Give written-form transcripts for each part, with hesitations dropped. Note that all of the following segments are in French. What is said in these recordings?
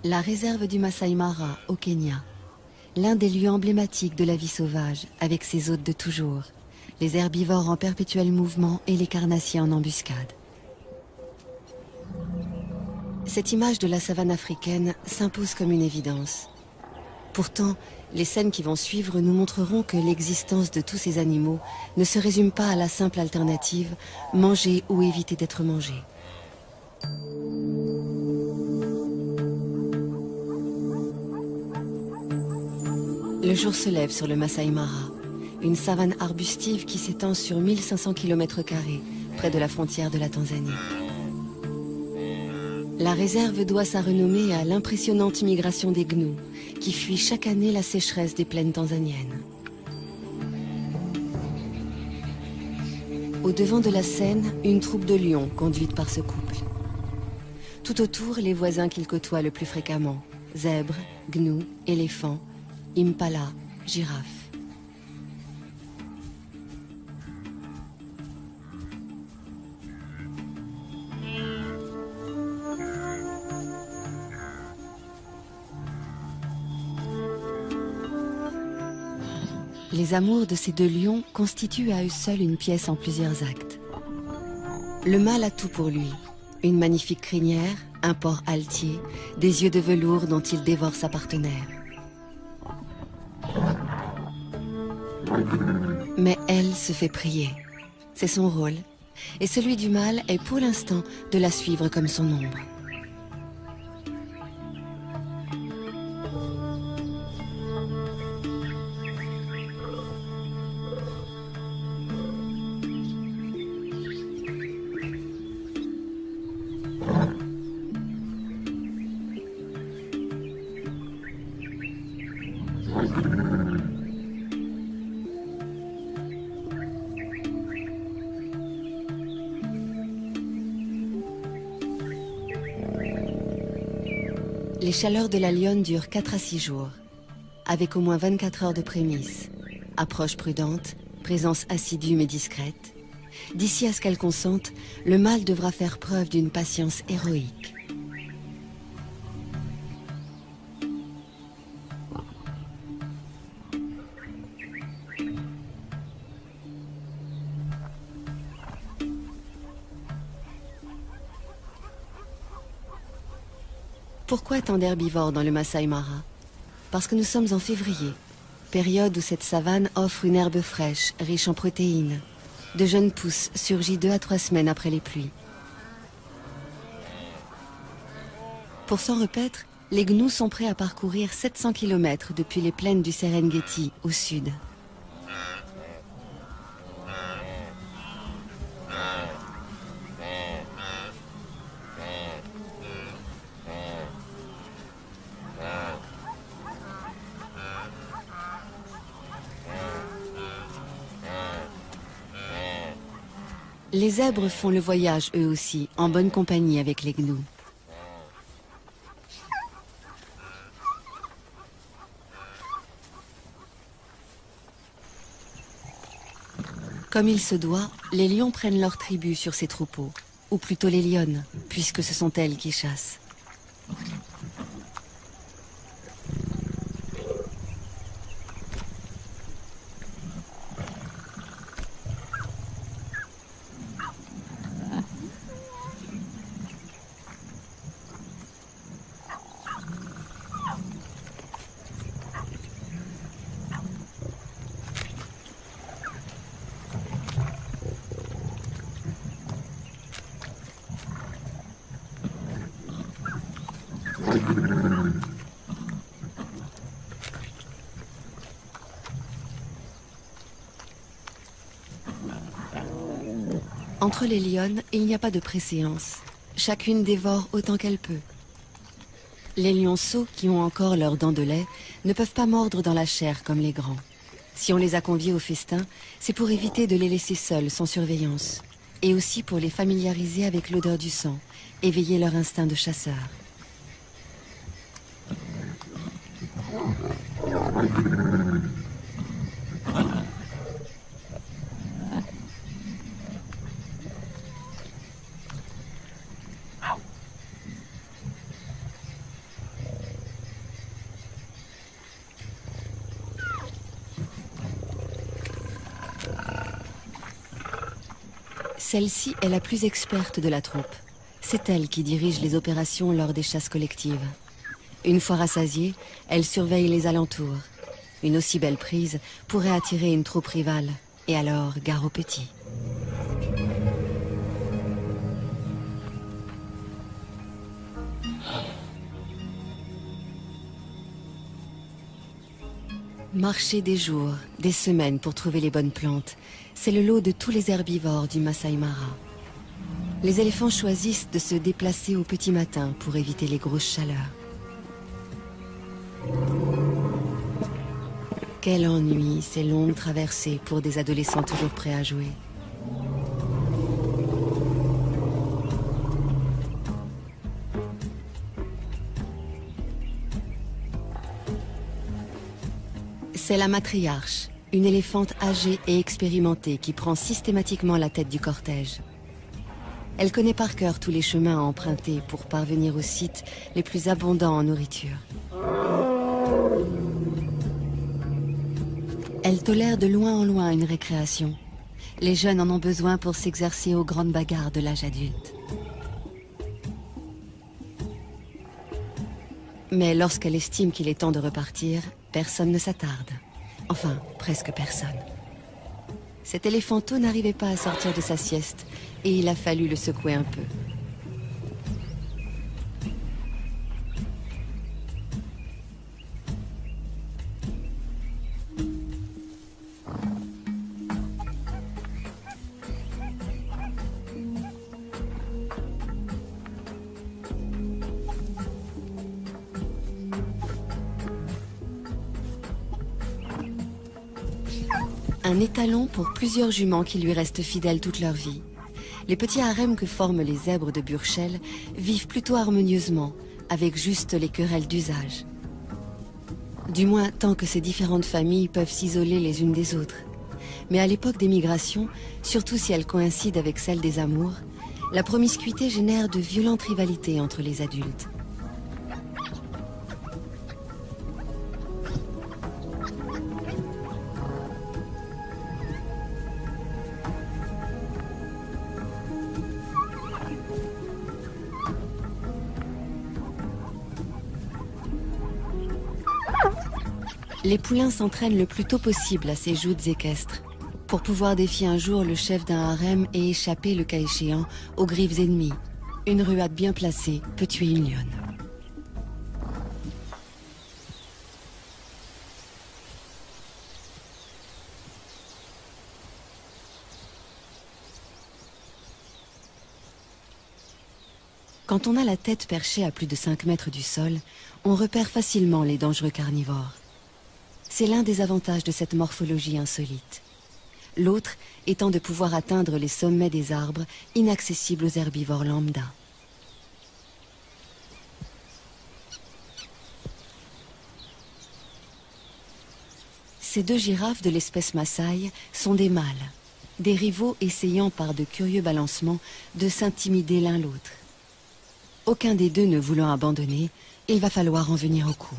La réserve du Masai Mara, au Kenya. L'un des lieux emblématiques de la vie sauvage, avec ses hôtes de toujours, les herbivores en perpétuel mouvement et les carnassiers en embuscade. Cette image de la savane africaine s'impose comme une évidence. Pourtant, les scènes qui vont suivre nous montreront que l'existence de tous ces animaux ne se résume pas à la simple alternative manger ou éviter d'être mangé. Le jour se lève sur le Masai Mara, une savane arbustive qui s'étend sur 1500 km², près de la frontière de la Tanzanie. La réserve doit sa renommée à l'impressionnante migration des gnous, qui fuient chaque année la sécheresse des plaines tanzaniennes. Au devant de la scène, une troupe de lions conduite par ce couple. Tout autour, les voisins qu'ils côtoient le plus fréquemment, zèbres, gnous, éléphants, impala, girafes. Les amours de ces deux lions constituent à eux seuls une pièce en plusieurs actes. Le mâle a tout pour lui. Une magnifique crinière, un port altier, des yeux de velours dont il dévore sa partenaire. Mais elle se fait prier. C'est son rôle. Et celui du mâle est pour l'instant de la suivre comme son ombre. Les chaleurs de la lionne durent 4 à 6 jours, avec au moins 24 heures de prémices, approche prudente, présence assidue mais discrète. D'ici à ce qu'elle consente, le mâle devra faire preuve d'une patience héroïque. Pourquoi tant d'herbivores dans le Masai Mara? Parce que nous sommes en février, période où cette savane offre une herbe fraîche, riche en protéines. De jeunes pousses surgit 2 à 3 semaines après les pluies. Pour s'en repaître, les gnous sont prêts à parcourir 700 km depuis les plaines du Serengeti au sud. Les zèbres font le voyage eux aussi, en bonne compagnie avec les gnous. Comme il se doit, les lions prennent leur tribu sur ces troupeaux, ou plutôt les lionnes, puisque ce sont elles qui chassent. Entre les lionnes, il n'y a pas de préséance. Chacune dévore autant qu'elle peut. Les lionceaux, qui ont encore leurs dents de lait, ne peuvent pas mordre dans la chair comme les grands. Si on les a conviés au festin, c'est pour éviter de les laisser seuls, sans surveillance. Et aussi pour les familiariser avec l'odeur du sang, éveiller leur instinct de chasseur. Celle-ci est la plus experte de la troupe. C'est elle qui dirige les opérations lors des chasses collectives. Une fois rassasiée, elle surveille les alentours. Une aussi belle prise pourrait attirer une troupe rivale. Et alors, gare aux petits. Marcher des jours, des semaines pour trouver les bonnes plantes, c'est le lot de tous les herbivores du Masai Mara. Les éléphants choisissent de se déplacer au petit matin pour éviter les grosses chaleurs. Quel ennui, ces longues traversées pour des adolescents toujours prêts à jouer. C'est la matriarche, une éléphante âgée et expérimentée qui prend systématiquement la tête du cortège. Elle connaît par cœur tous les chemins à emprunter pour parvenir aux sites les plus abondants en nourriture. Elle tolère de loin en loin une récréation. Les jeunes en ont besoin pour s'exercer aux grandes bagarres de l'âge adulte. Mais lorsqu'elle estime qu'il est temps de repartir, personne ne s'attarde. Enfin, presque personne. Cet éléphanteau n'arrivait pas à sortir de sa sieste et il a fallu le secouer un peu. Un étalon pour plusieurs juments qui lui restent fidèles toute leur vie. Les petits harems que forment les zèbres de Burchell vivent plutôt harmonieusement, avec juste les querelles d'usage. Du moins tant que ces différentes familles peuvent s'isoler les unes des autres. Mais à l'époque des migrations, surtout si elles coïncident avec celle des amours, la promiscuité génère de violentes rivalités entre les adultes. Les poulains s'entraînent le plus tôt possible à ces joutes équestres, pour pouvoir défier un jour le chef d'un harem et échapper, le cas échéant, aux griffes ennemies. Une ruade bien placée peut tuer une lionne. Quand on a la tête perchée à plus de 5 mètres du sol, on repère facilement les dangereux carnivores. C'est l'un des avantages de cette morphologie insolite. L'autre étant de pouvoir atteindre les sommets des arbres inaccessibles aux herbivores lambda. Ces deux girafes de l'espèce Maasai sont des mâles, des rivaux essayant par de curieux balancements de s'intimider l'un l'autre. Aucun des deux ne voulant abandonner, il va falloir en venir au coup.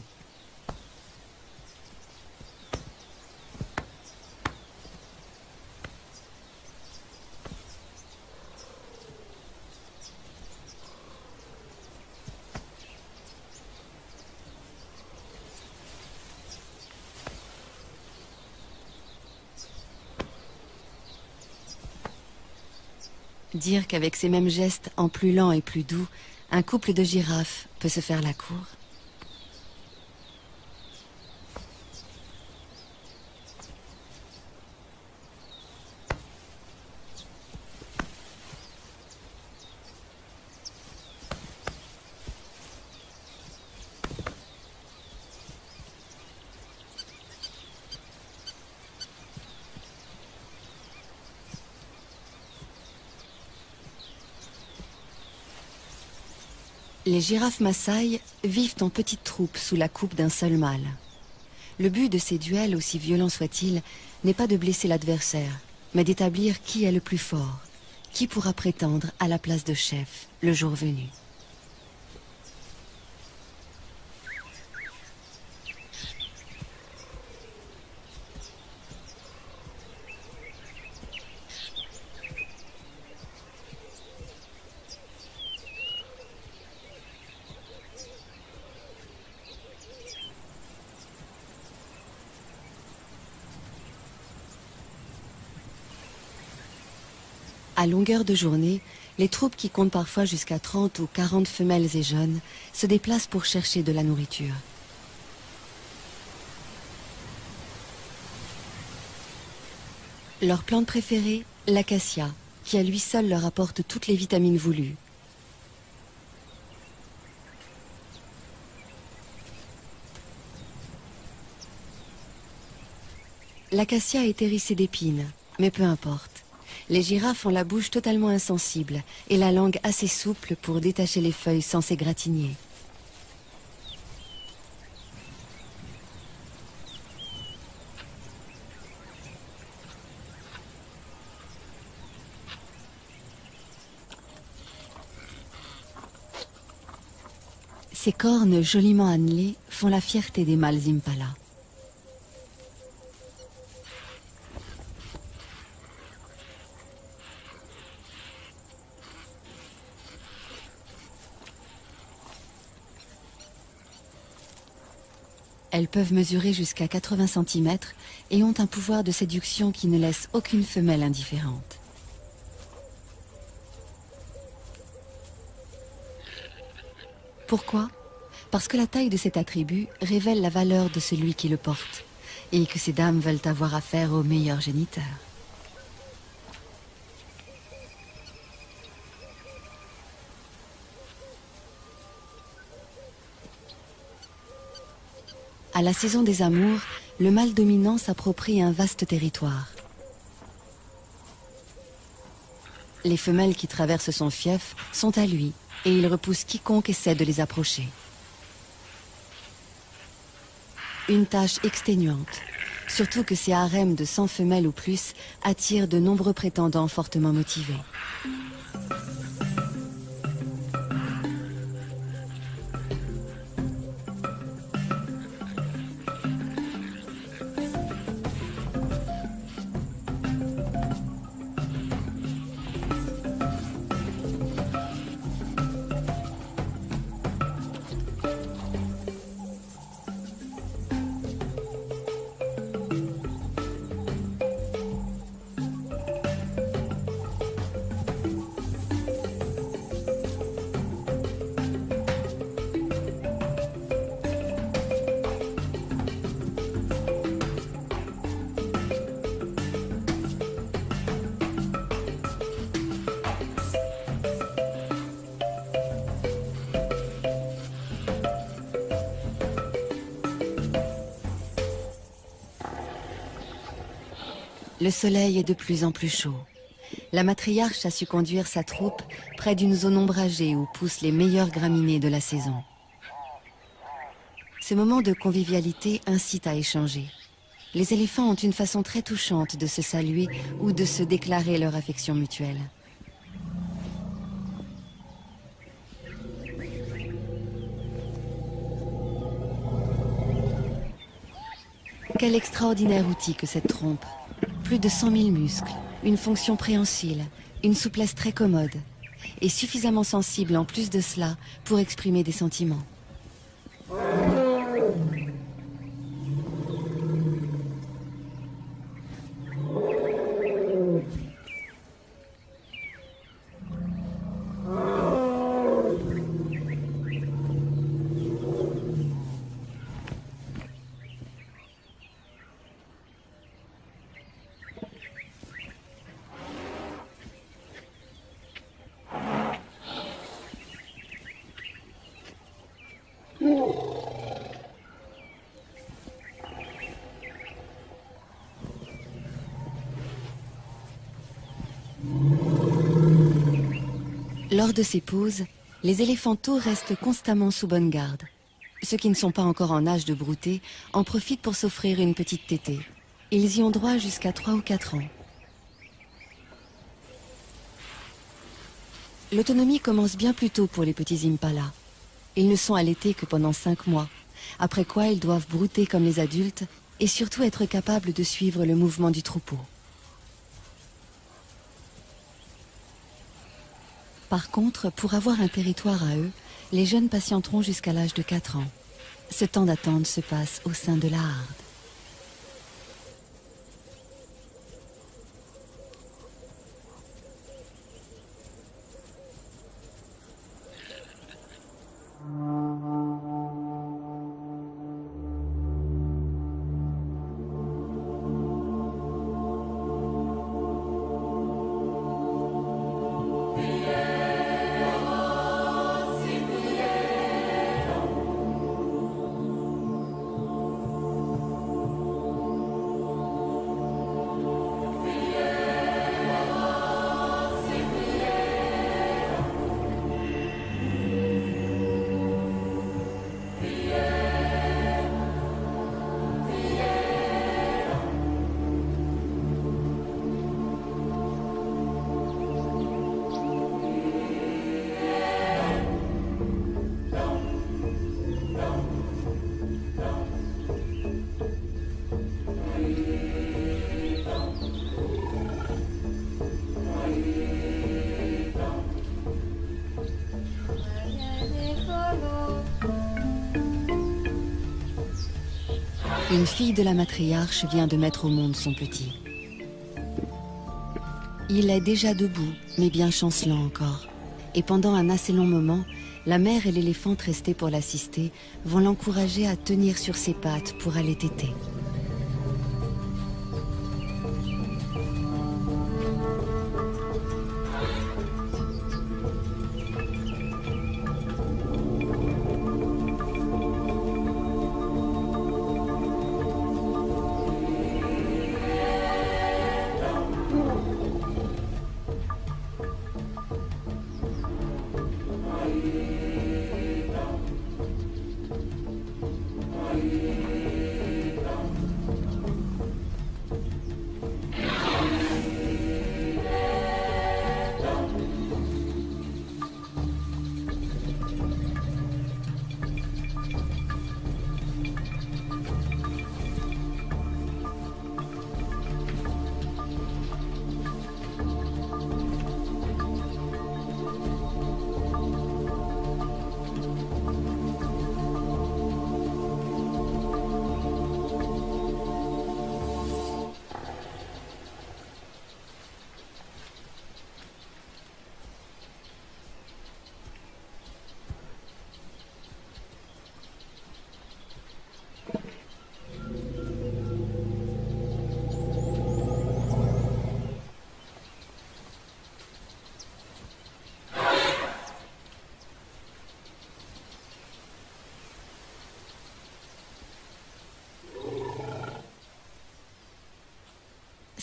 Dire qu'avec ces mêmes gestes en plus lents et plus doux, un couple de girafes peut se faire la cour. Les girafes Maasai vivent en petites troupes sous la coupe d'un seul mâle. Le but de ces duels, aussi violents soient-ils, n'est pas de blesser l'adversaire, mais d'établir qui est le plus fort, qui pourra prétendre à la place de chef le jour venu. À longueur de journée, les troupes qui comptent parfois jusqu'à 30 ou 40 femelles et jeunes se déplacent pour chercher de la nourriture. Leur plante préférée, l'acacia, qui à lui seul leur apporte toutes les vitamines voulues. L'acacia est hérissée d'épines, mais peu importe. Les girafes ont la bouche totalement insensible et la langue assez souple pour détacher les feuilles sans s'égratigner. Ces cornes joliment annelées font la fierté des mâles impala. Elles peuvent mesurer jusqu'à 80 cm et ont un pouvoir de séduction qui ne laisse aucune femelle indifférente. Pourquoi? Parce que la taille de cet attribut révèle la valeur de celui qui le porte et que ces dames veulent avoir affaire au meilleur géniteur. À la saison des amours, le mâle dominant s'approprie un vaste territoire. Les femelles qui traversent son fief sont à lui et il repousse quiconque essaie de les approcher. Une tâche exténuante, surtout que ces harems de 100 femelles ou plus attirent de nombreux prétendants fortement motivés. Le soleil est de plus en plus chaud. La matriarche a su conduire sa troupe près d'une zone ombragée où poussent les meilleures graminées de la saison. Ce moment de convivialité incite à échanger. Les éléphants ont une façon très touchante de se saluer ou de se déclarer leur affection mutuelle. Quel extraordinaire outil que cette trompe. Plus de 100 000 muscles, une fonction préhensile, une souplesse très commode et suffisamment sensible en plus de cela pour exprimer des sentiments. Lors de ces pauses, les éléphanteaux restent constamment sous bonne garde. Ceux qui ne sont pas encore en âge de brouter en profitent pour s'offrir une petite tétée. Ils y ont droit jusqu'à 3 ou 4 ans. L'autonomie commence bien plus tôt pour les petits impalas. Ils ne sont allaités que pendant 5 mois, après quoi ils doivent brouter comme les adultes et surtout être capables de suivre le mouvement du troupeau. Par contre, pour avoir un territoire à eux, les jeunes patienteront jusqu'à l'âge de 4 ans. Ce temps d'attente se passe au sein de la harde. Une fille de la matriarche vient de mettre au monde son petit. Il est déjà debout, mais bien chancelant encore. Et pendant un assez long moment, la mère et l'éléphante restés pour l'assister vont l'encourager à tenir sur ses pattes pour aller téter.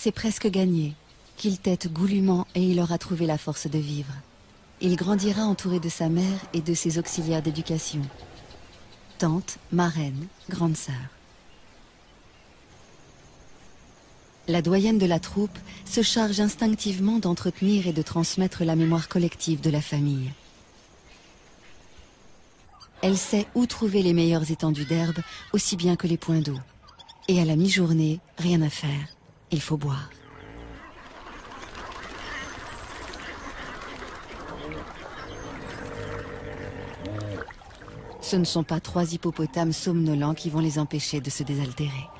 C'est presque gagné. Qu'il tète goulûment et il aura trouvé la force de vivre. Il grandira entouré de sa mère et de ses auxiliaires d'éducation. Tante, marraine, grande sœur. La doyenne de la troupe se charge instinctivement d'entretenir et de transmettre la mémoire collective de la famille. Elle sait où trouver les meilleures étendues d'herbe, aussi bien que les points d'eau. Et à la mi-journée, rien à faire. Il faut boire. Ce ne sont pas 3 hippopotames somnolents qui vont les empêcher de se désaltérer.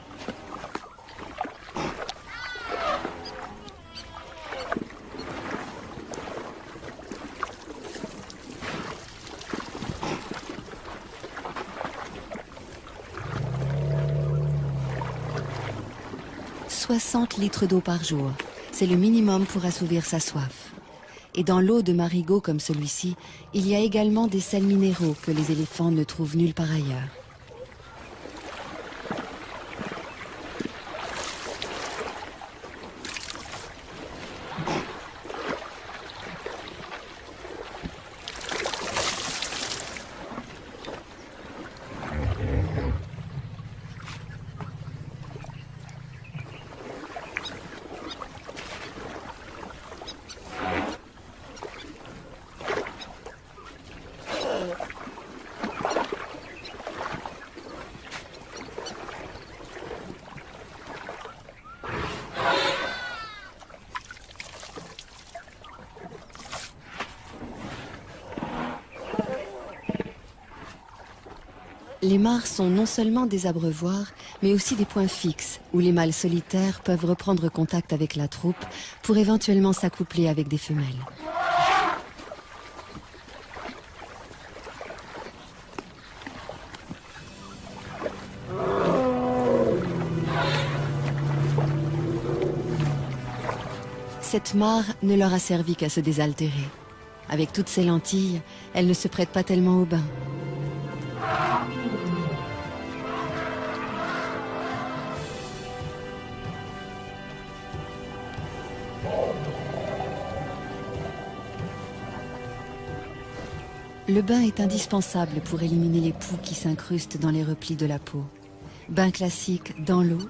« 60 litres d'eau par jour, c'est le minimum pour assouvir sa soif. Et dans l'eau de marigot comme celui-ci, il y a également des sels minéraux que les éléphants ne trouvent nulle part ailleurs. Les mares sont non seulement des abreuvoirs, mais aussi des points fixes où les mâles solitaires peuvent reprendre contact avec la troupe pour éventuellement s'accoupler avec des femelles. Cette mare ne leur a servi qu'à se désaltérer. Avec toutes ces lentilles, elle ne se prête pas tellement au bain. Le bain est indispensable pour éliminer les poux qui s'incrustent dans les replis de la peau. Bain classique dans l'eau,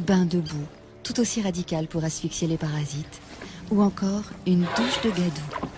bain debout, tout aussi radical pour asphyxier les parasites, ou encore une douche de gadou.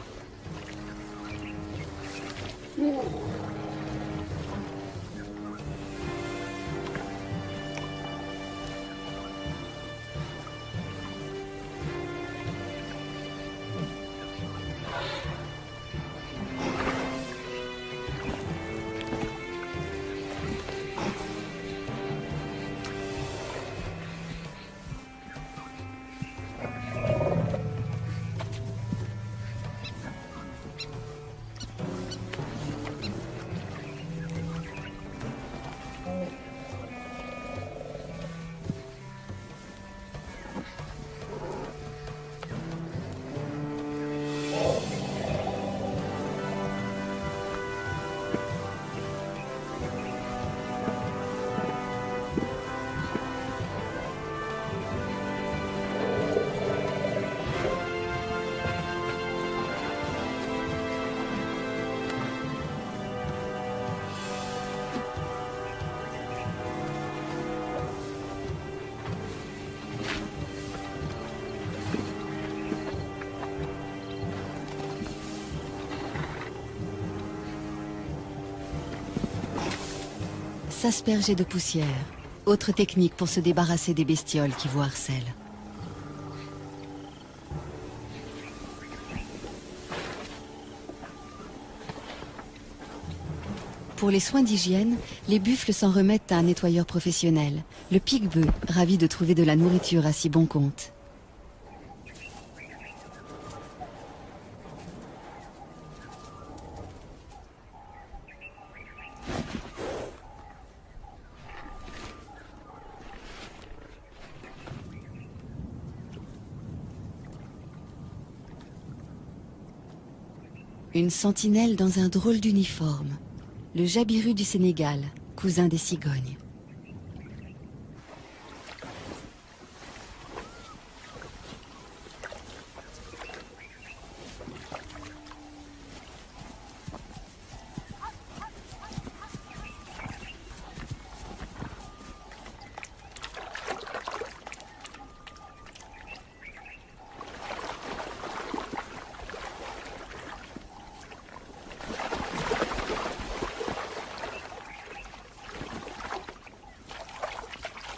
s'asperger de poussière, autre technique pour se débarrasser des bestioles qui vous harcèlent. Pour les soins d'hygiène, les buffles s'en remettent à un nettoyeur professionnel, le pique-bœuf, ravi de trouver de la nourriture à si bon compte. Une sentinelle dans un drôle d'uniforme. Le jabiru du Sénégal, cousin des cigognes.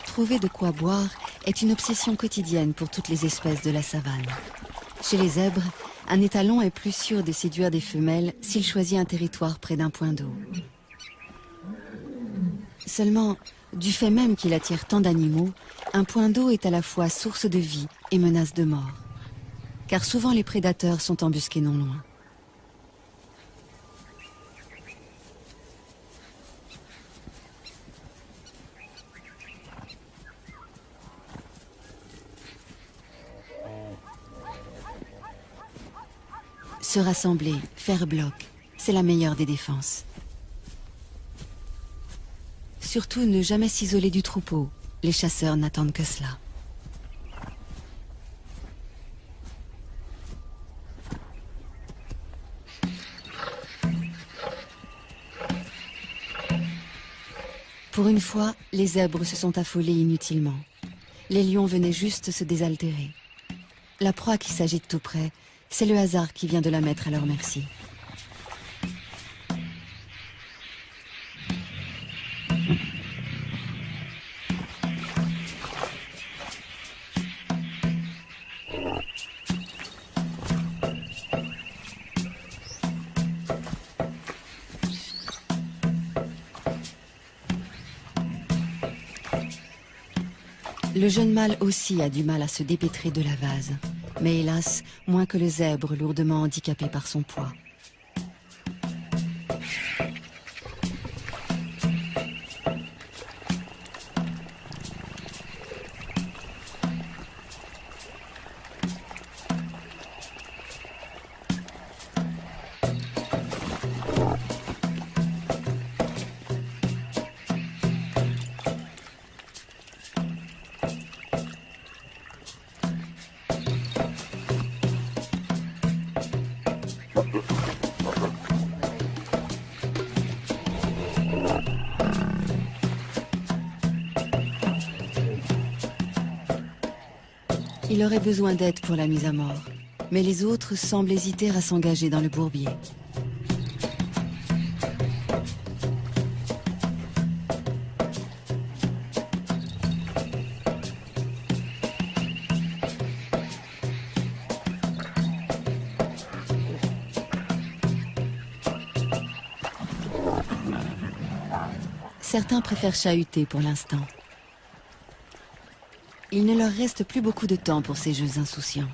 Trouver de quoi boire est une obsession quotidienne pour toutes les espèces de la savane. Chez les zèbres, un étalon est plus sûr de séduire des femelles s'il choisit un territoire près d'un point d'eau. Seulement, du fait même qu'il attire tant d'animaux, un point d'eau est à la fois source de vie et menace de mort. Car souvent les prédateurs sont embusqués non loin. Se rassembler, faire bloc, c'est la meilleure des défenses. Surtout ne jamais s'isoler du troupeau, les chasseurs n'attendent que cela. Pour une fois, les zèbres se sont affolés inutilement. Les lions venaient juste se désaltérer. La proie qui s'agite tout près, c'est le hasard qui vient de la mettre à leur merci. Le jeune mâle aussi a du mal à se dépêtrer de la vase. Mais hélas, moins que le zèbre lourdement handicapé par son poids. Il aurait besoin d'aide pour la mise à mort, mais les autres semblent hésiter à s'engager dans le bourbier. Certains préfèrent chahuter pour l'instant. Il ne leur reste plus beaucoup de temps pour ces jeux insouciants.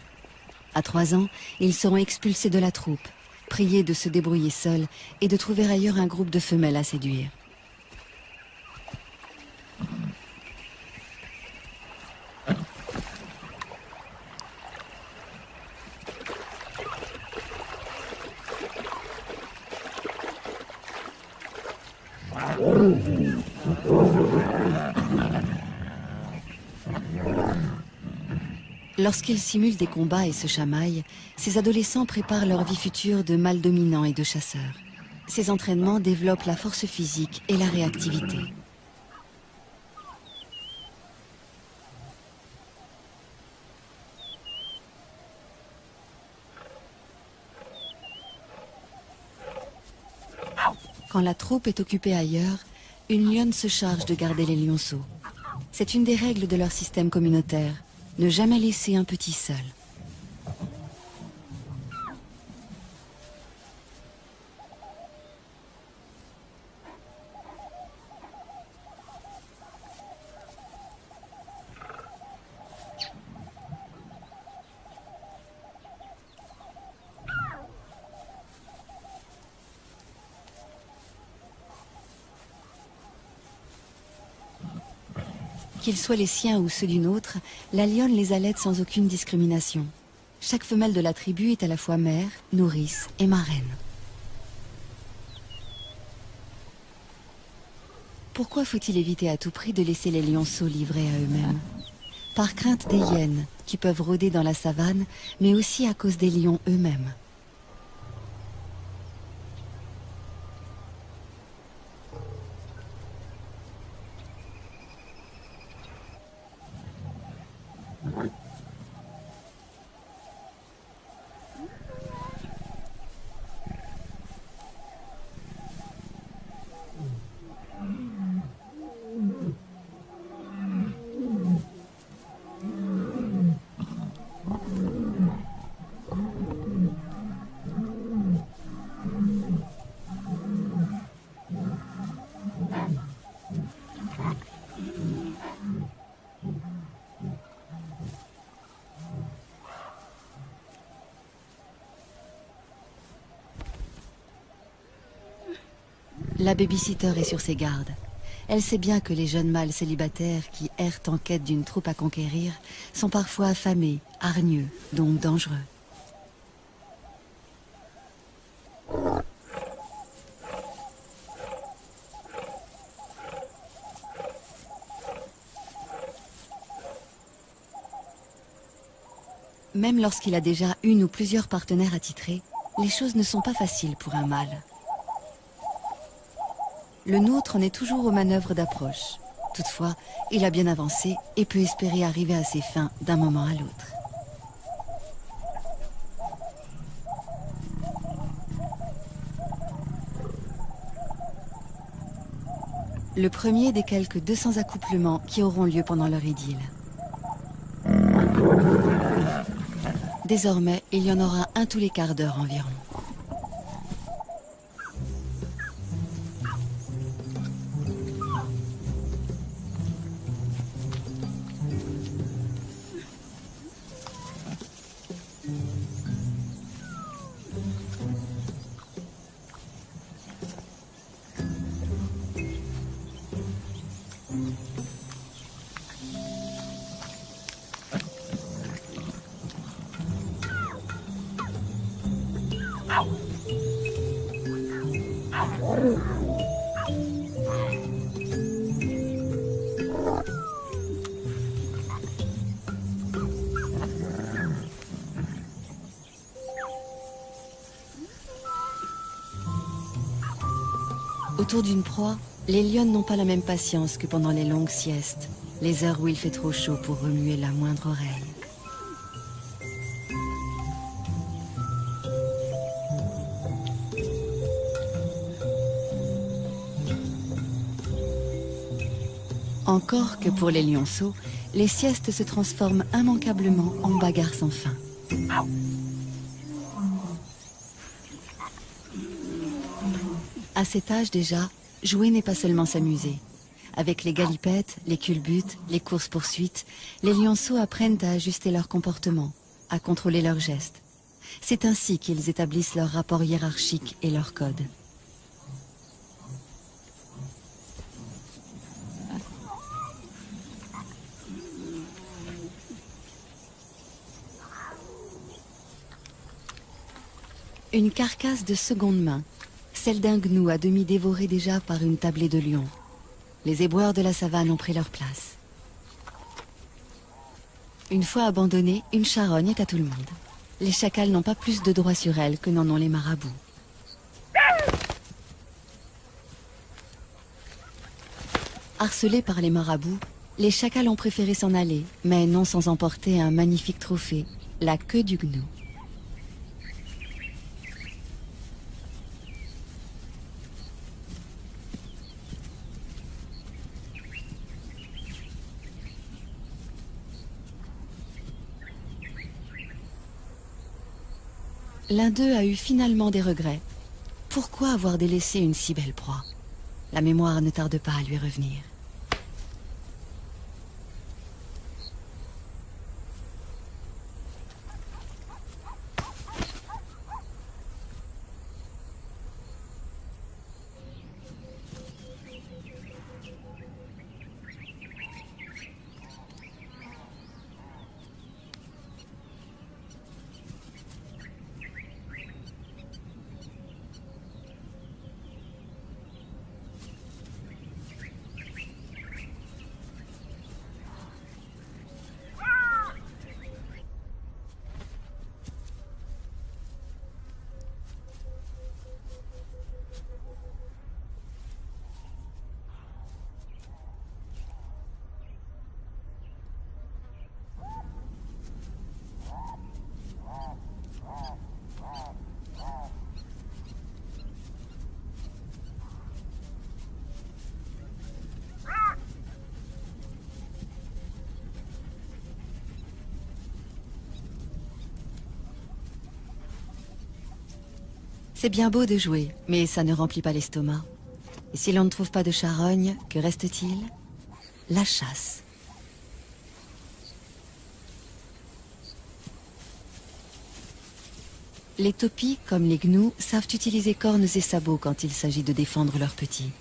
À 3 ans, ils seront expulsés de la troupe, priés de se débrouiller seuls et de trouver ailleurs un groupe de femelles à séduire. Lorsqu'ils simulent des combats et se chamaillent, ces adolescents préparent leur vie future de mâles dominants et de chasseurs. Ces entraînements développent la force physique et la réactivité. Quand la troupe est occupée ailleurs, une lionne se charge de garder les lionceaux. C'est une des règles de leur système communautaire, ne jamais laisser un petit seul. Qu'ils soient les siens ou ceux d'une autre, la lionne les allaite sans aucune discrimination. Chaque femelle de la tribu est à la fois mère, nourrice et marraine. Pourquoi faut-il éviter à tout prix de laisser les lionceaux livrés à eux-mêmes? Par crainte des hyènes, qui peuvent rôder dans la savane, mais aussi à cause des lions eux-mêmes. La babysitter est sur ses gardes. Elle sait bien que les jeunes mâles célibataires qui errent en quête d'une troupe à conquérir sont parfois affamés, hargneux, donc dangereux. Même lorsqu'il a déjà une ou plusieurs partenaires attitrés, les choses ne sont pas faciles pour un mâle. Le nôtre en est toujours aux manœuvres d'approche. Toutefois, il a bien avancé et peut espérer arriver à ses fins d'un moment à l'autre. Le premier des quelques 200 accouplements qui auront lieu pendant leur idylle. Désormais, il y en aura un tous les quarts d'heure environ. Autour d'une proie, les lionnes n'ont pas la même patience que pendant les longues siestes, les heures où il fait trop chaud pour remuer la moindre oreille. Encore que pour les lionceaux, les siestes se transforment immanquablement en bagarres sans fin. À cet âge déjà, jouer n'est pas seulement s'amuser. Avec les galipettes, les culbutes, les courses-poursuites, les lionceaux apprennent à ajuster leur comportement, à contrôler leurs gestes. C'est ainsi qu'ils établissent leur rapport hiérarchique et leur code. Une carcasse de seconde main, celle d'un gnou à demi dévoré déjà par une tablée de lions. Les éboueurs de la savane ont pris leur place. Une fois abandonnée, une charogne est à tout le monde. Les chacals n'ont pas plus de droit sur elle que n'en ont les marabouts. Harcelés par les marabouts, les chacals ont préféré s'en aller, mais non sans emporter un magnifique trophée, la queue du gnou. L'un d'eux a eu finalement des regrets. Pourquoi avoir délaissé une si belle proie? La mémoire ne tarde pas à lui revenir. C'est bien beau de jouer, mais ça ne remplit pas l'estomac. Et si l'on ne trouve pas de charogne, que reste-t-il? La chasse. Les topis, comme les gnous, savent utiliser cornes et sabots quand il s'agit de défendre leurs petits.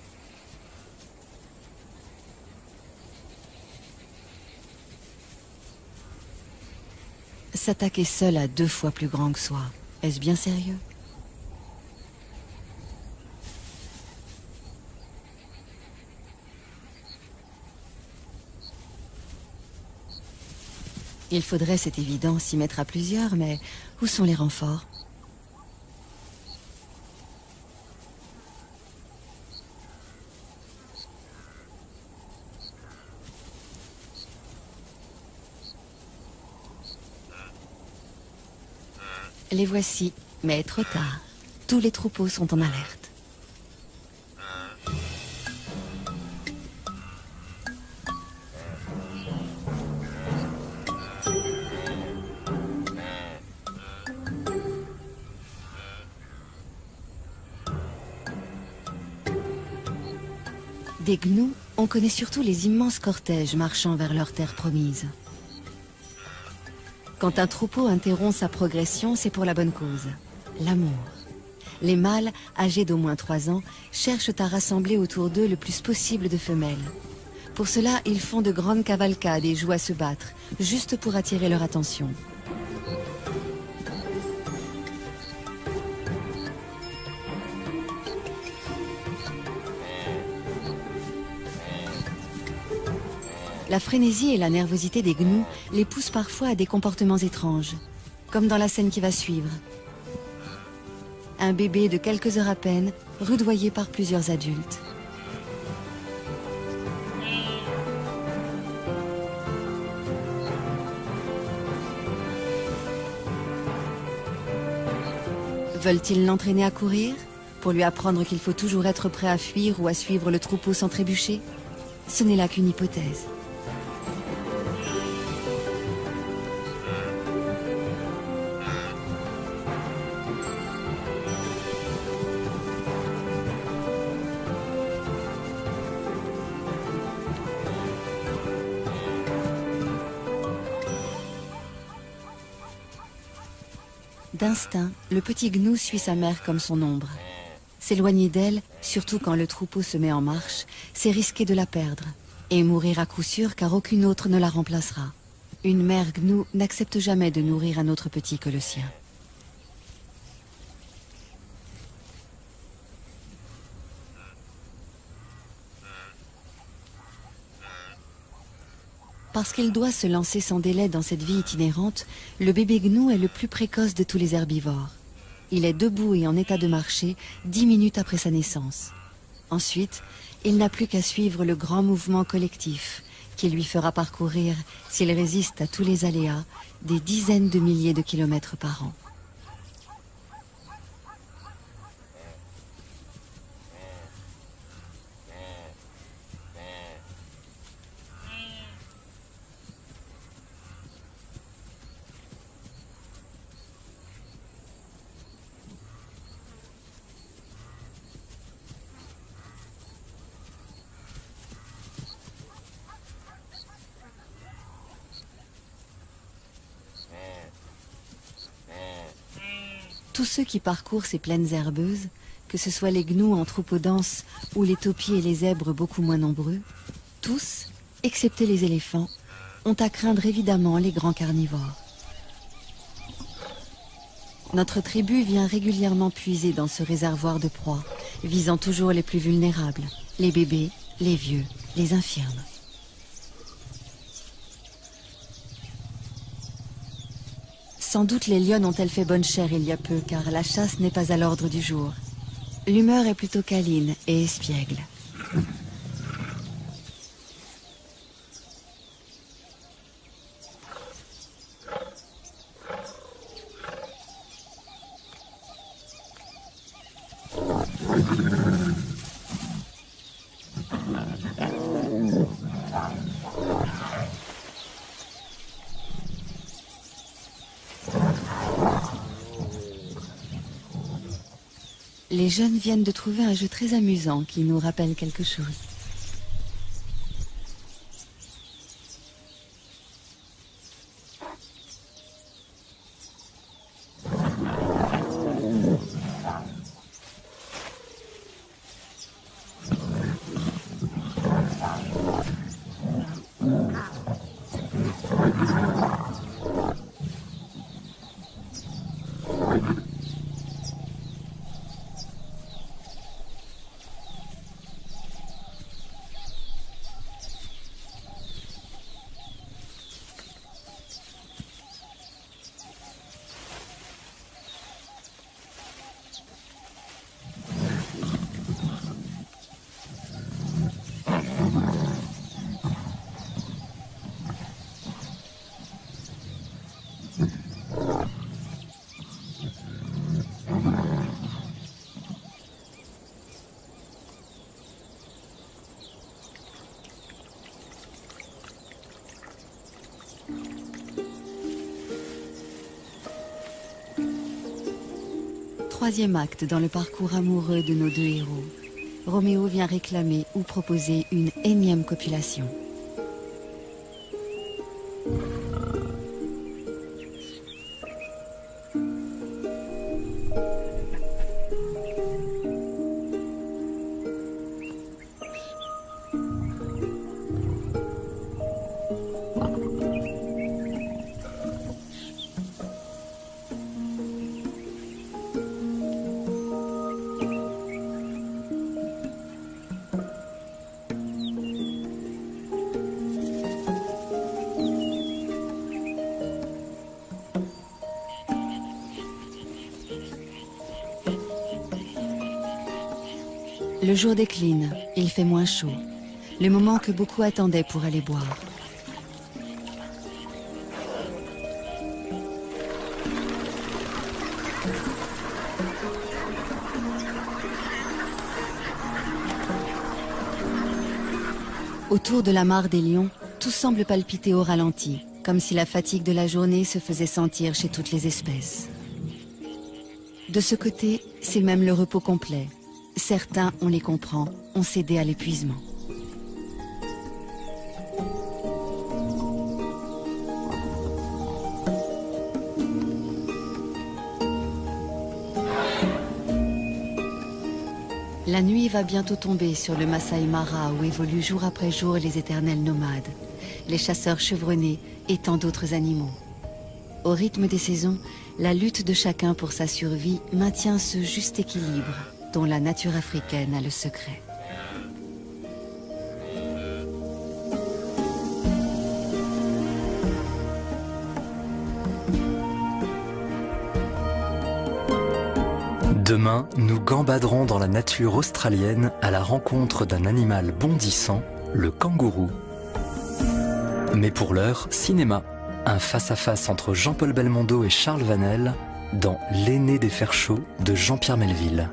S'attaquer seul à 2 fois plus grand que soi, est-ce bien sérieux? Il faudrait, c'est évident, s'y mettre à plusieurs, mais où sont les renforts? Les voici, mais trop tard. Tous les troupeaux sont en alerte. Des gnous, on connaît surtout les immenses cortèges marchant vers leur terre promise. Quand un troupeau interrompt sa progression, c'est pour la bonne cause, l'amour. Les mâles, âgés d'au moins 3 ans, cherchent à rassembler autour d'eux le plus possible de femelles. Pour cela, ils font de grandes cavalcades et jouent à se battre, juste pour attirer leur attention. La frénésie et la nervosité des gnous les poussent parfois à des comportements étranges, comme dans la scène qui va suivre. Un bébé de quelques heures à peine, rudoyé par plusieurs adultes. Veulent-ils l'entraîner à courir, pour lui apprendre qu'il faut toujours être prêt à fuir ou à suivre le troupeau sans trébucher? Ce n'est là qu'une hypothèse. D'instinct, le petit gnou suit sa mère comme son ombre. S'éloigner d'elle, surtout quand le troupeau se met en marche, c'est risquer de la perdre. Et mourir à coup sûr car aucune autre ne la remplacera. Une mère gnou n'accepte jamais de nourrir un autre petit que le sien. Parce qu'il doit se lancer sans délai dans cette vie itinérante, le bébé gnou est le plus précoce de tous les herbivores. Il est debout et en état de marcher 10 minutes après sa naissance. Ensuite, il n'a plus qu'à suivre le grand mouvement collectif qui lui fera parcourir, s'il résiste à tous les aléas, des dizaines de milliers de kilomètres par an. Tous ceux qui parcourent ces plaines herbeuses, que ce soit les gnous en troupeaux denses ou les taupiers et les zèbres beaucoup moins nombreux, tous, excepté les éléphants, ont à craindre évidemment les grands carnivores. Notre tribu vient régulièrement puiser dans ce réservoir de proies, visant toujours les plus vulnérables, les bébés, les vieux, les infirmes. Sans doute les lionnes ont-elles fait bonne chère il y a peu, car la chasse n'est pas à l'ordre du jour. L'humeur est plutôt câline et espiègle. Les jeunes viennent de trouver un jeu très amusant qui nous rappelle quelque chose. Troisième acte dans le parcours amoureux de nos deux héros. Roméo vient réclamer ou proposer une énième copulation. Le jour décline, il fait moins chaud, le moment que beaucoup attendaient pour aller boire. Autour de la mare des lions, tout semble palpiter au ralenti, comme si la fatigue de la journée se faisait sentir chez toutes les espèces. De ce côté, c'est même le repos complet. Certains, on les comprend, ont cédé à l'épuisement. La nuit va bientôt tomber sur le Masai Mara où évoluent jour après jour les éternels nomades, les chasseurs chevronnés et tant d'autres animaux. Au rythme des saisons, la lutte de chacun pour sa survie maintient ce juste équilibre dont la nature africaine a le secret. Demain, nous gambaderons dans la nature australienne à la rencontre d'un animal bondissant, le kangourou. Mais pour l'heure, cinéma. Un face-à-face entre Jean-Paul Belmondo et Charles Vanel dans L'aîné des fers chauds de Jean-Pierre Melville.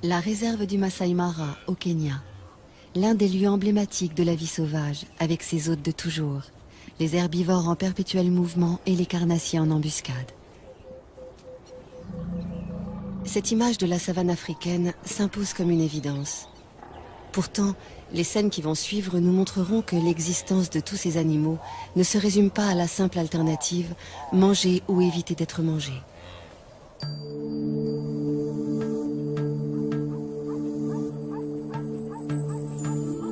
La réserve du Masai Mara, au Kenya. L'un des lieux emblématiques de la vie sauvage, avec ses hôtes de toujours, les herbivores en perpétuel mouvement et les carnassiers en embuscade. Cette image de la savane africaine s'impose comme une évidence. Pourtant, les scènes qui vont suivre nous montreront que l'existence de tous ces animaux ne se résume pas à la simple alternative manger ou éviter d'être mangé.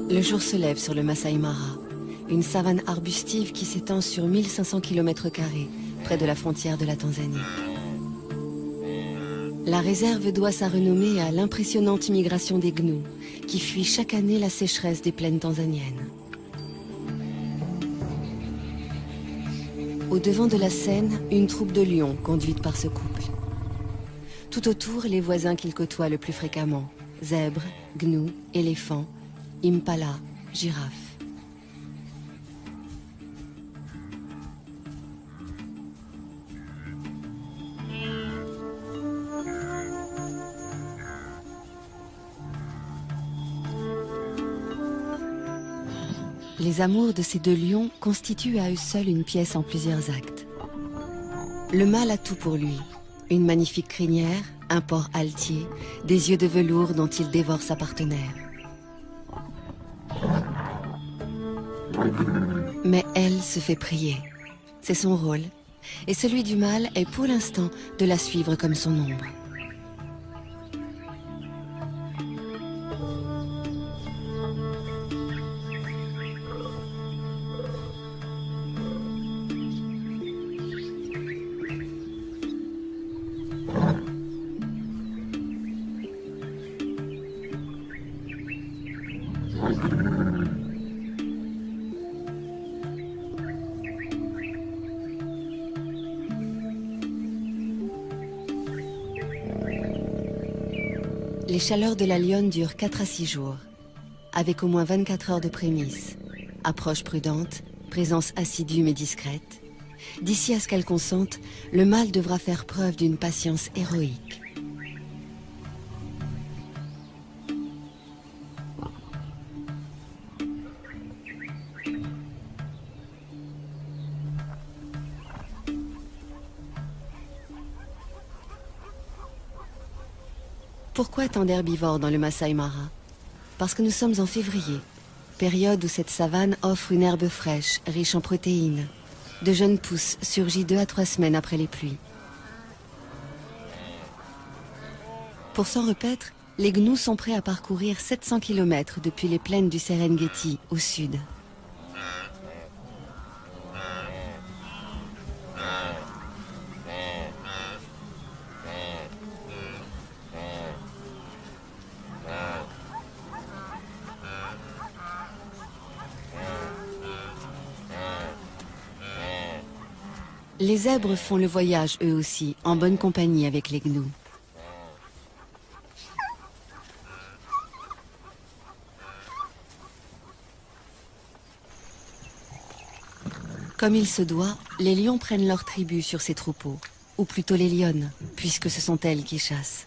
Le jour se lève sur le Masai Mara, une savane arbustive qui s'étend sur 1500 km², près de la frontière de la Tanzanie. La réserve doit sa renommée à l'impressionnante migration des gnous, qui fuient chaque année la sécheresse des plaines tanzaniennes. Au devant de la scène, une troupe de lions conduite par ce couple. Tout autour, les voisins qu'ils côtoient le plus fréquemment, zèbres, gnous, éléphants, impala, girafes. Les amours de ces deux lions constituent à eux seuls une pièce en plusieurs actes. Le mâle a tout pour lui. Une magnifique crinière, un port altier, des yeux de velours dont il dévore sa partenaire. Mais elle se fait prier. C'est son rôle. Et celui du mâle est pour l'instant de la suivre comme son ombre. Les chaleurs de la lionne durent 4 à 6 jours, avec au moins 24 heures de prémices, approche prudente, présence assidue mais discrète. D'ici à ce qu'elle consente, le mâle devra faire preuve d'une patience héroïque. Pourquoi tant d'herbivores dans le Masai Mara? Parce que nous sommes en février, période où cette savane offre une herbe fraîche, riche en protéines. De jeunes pousses surgit 2 à 3 semaines après les pluies. Pour s'en repaître, les gnous sont prêts à parcourir 700 km depuis les plaines du Serengeti au sud. Les zèbres font le voyage eux aussi, en bonne compagnie avec les gnous. Comme il se doit, les lions prennent leur tribu sur ces troupeaux, ou plutôt les lionnes, puisque ce sont elles qui chassent.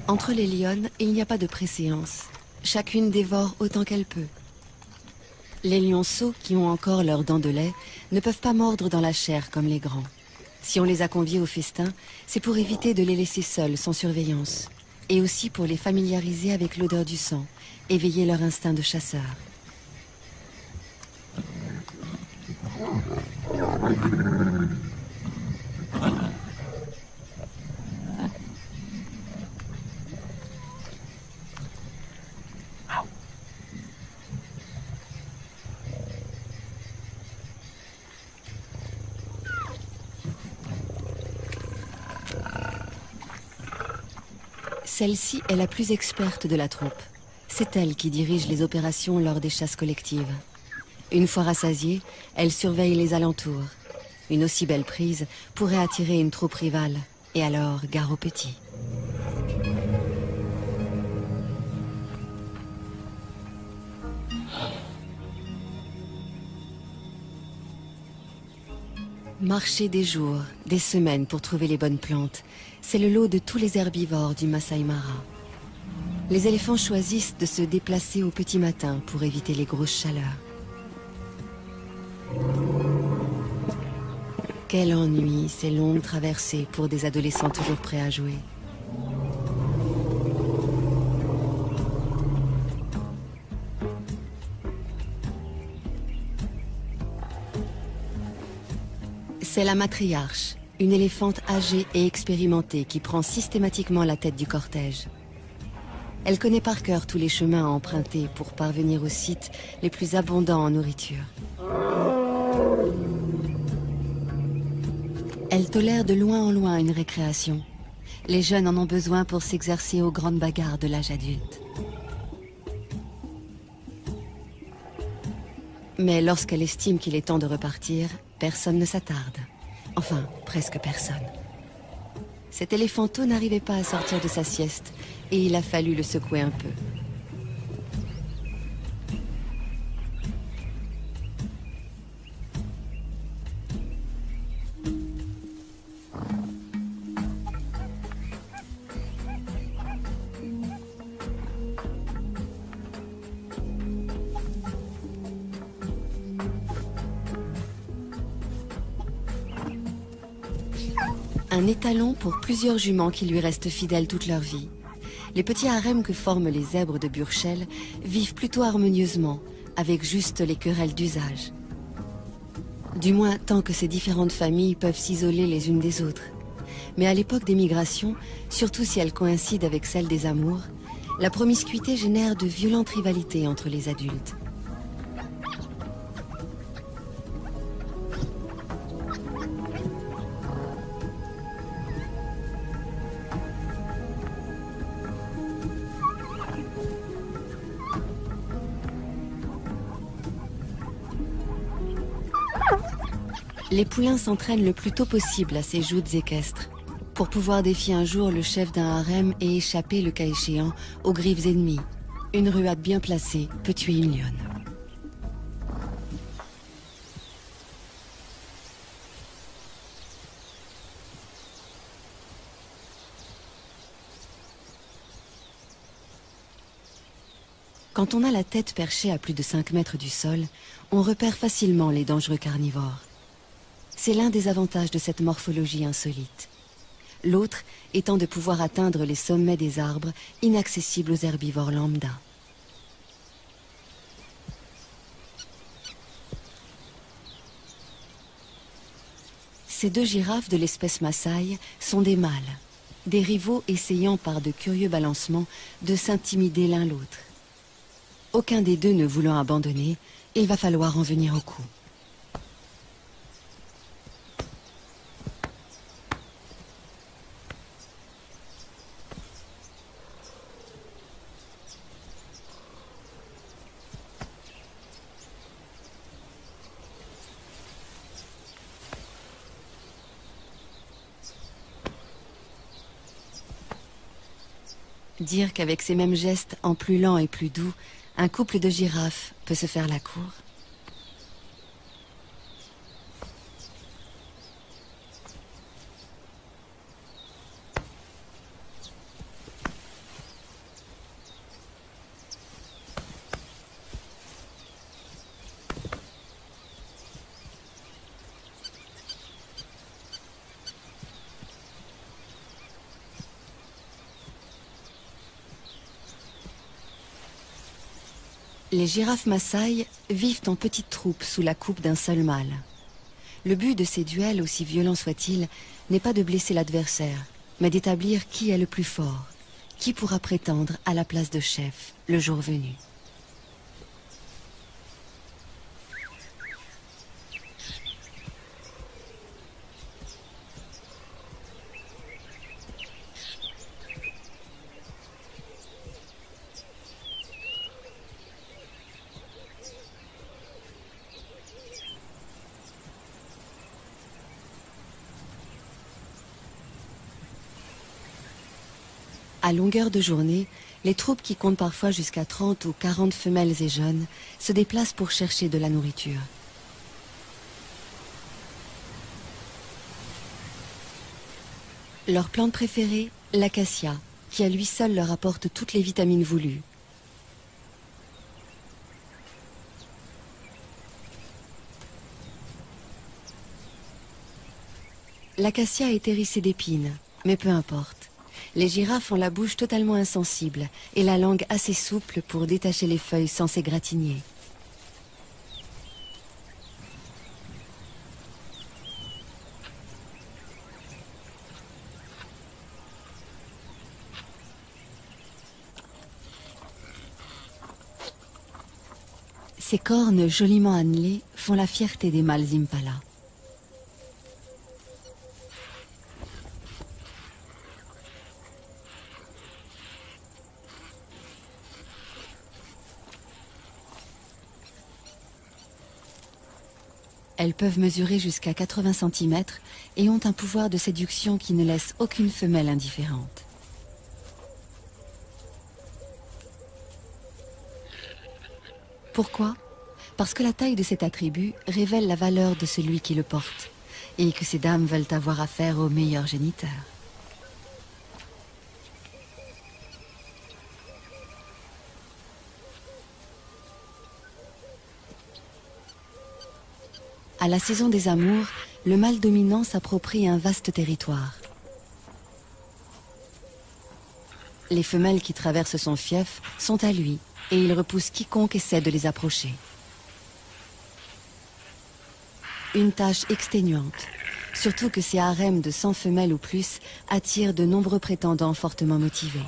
Entre les lionnes, il n'y a pas de préséance. Chacune dévore autant qu'elle peut. Les lionceaux, qui ont encore leurs dents de lait, ne peuvent pas mordre dans la chair comme les grands. Si on les a conviés au festin, c'est pour éviter de les laisser seuls, sans surveillance. Et aussi pour les familiariser avec l'odeur du sang, éveiller leur instinct de chasseur. Celle-ci est la plus experte de la troupe. C'est elle qui dirige les opérations lors des chasses collectives. Une fois rassasiée, elle surveille les alentours. Une aussi belle prise pourrait attirer une troupe rivale. Et alors, gare aux petits. Marcher des jours, des semaines pour trouver les bonnes plantes, c'est le lot de tous les herbivores du Masai Mara. Les éléphants choisissent de se déplacer au petit matin pour éviter les grosses chaleurs. Quel ennui, ces longues traversées pour des adolescents toujours prêts à jouer. C'est la matriarche, une éléphante âgée et expérimentée qui prend systématiquement la tête du cortège. Elle connaît par cœur tous les chemins à emprunter pour parvenir aux sites les plus abondants en nourriture. Elle tolère de loin en loin une récréation. Les jeunes en ont besoin pour s'exercer aux grandes bagarres de l'âge adulte. Mais lorsqu'elle estime qu'il est temps de repartir, personne ne s'attarde. Enfin, presque personne. Cet éléphanteau n'arrivait pas à sortir de sa sieste et il a fallu le secouer un peu. Un étalon pour plusieurs juments qui lui restent fidèles toute leur vie. Les petits harems que forment les zèbres de Burchell vivent plutôt harmonieusement, avec juste les querelles d'usage. Du moins tant que ces différentes familles peuvent s'isoler les unes des autres. Mais à l'époque des migrations, surtout si elles coïncident avec celle des amours, la promiscuité génère de violentes rivalités entre les adultes. Les poulains s'entraînent le plus tôt possible à ces joutes équestres, pour pouvoir défier un jour le chef d'un harem et échapper, le cas échéant, aux griffes ennemies. Une ruade bien placée peut tuer une lionne. Quand on a la tête perchée à plus de 5 mètres du sol, on repère facilement les dangereux carnivores. C'est l'un des avantages de cette morphologie insolite. L'autre étant de pouvoir atteindre les sommets des arbres inaccessibles aux herbivores lambda. Ces deux girafes de l'espèce Maasai sont des mâles, des rivaux essayant par de curieux balancements de s'intimider l'un l'autre. Aucun des deux ne voulant abandonner, il va falloir en venir au coup. Dire qu'avec ces mêmes gestes, en plus lents et plus doux, un couple de girafes peut se faire la cour. Les girafes Maasai vivent en petites troupes sous la coupe d'un seul mâle. Le but de ces duels, aussi violents soient-ils, n'est pas de blesser l'adversaire, mais d'établir qui est le plus fort, qui pourra prétendre à la place de chef le jour venu. À longueur de journée, les troupes qui comptent parfois jusqu'à 30 ou 40 femelles et jeunes se déplacent pour chercher de la nourriture. Leur plante préférée, l'acacia, qui à lui seul leur apporte toutes les vitamines voulues. L'acacia est hérissée d'épines, mais peu importe. Les girafes ont la bouche totalement insensible et la langue assez souple pour détacher les feuilles sans s'égratigner. Ces cornes joliment annelées font la fierté des mâles impala. Elles peuvent mesurer jusqu'à 80 cm et ont un pouvoir de séduction qui ne laisse aucune femelle indifférente. Pourquoi? Parce que la taille de cet attribut révèle la valeur de celui qui le porte et que ces dames veulent avoir affaire au meilleur géniteur. À la saison des amours, le mâle dominant s'approprie un vaste territoire. Les femelles qui traversent son fief sont à lui et il repousse quiconque essaie de les approcher. Une tâche exténuante, surtout que ces harems de 100 femelles ou plus attirent de nombreux prétendants fortement motivés.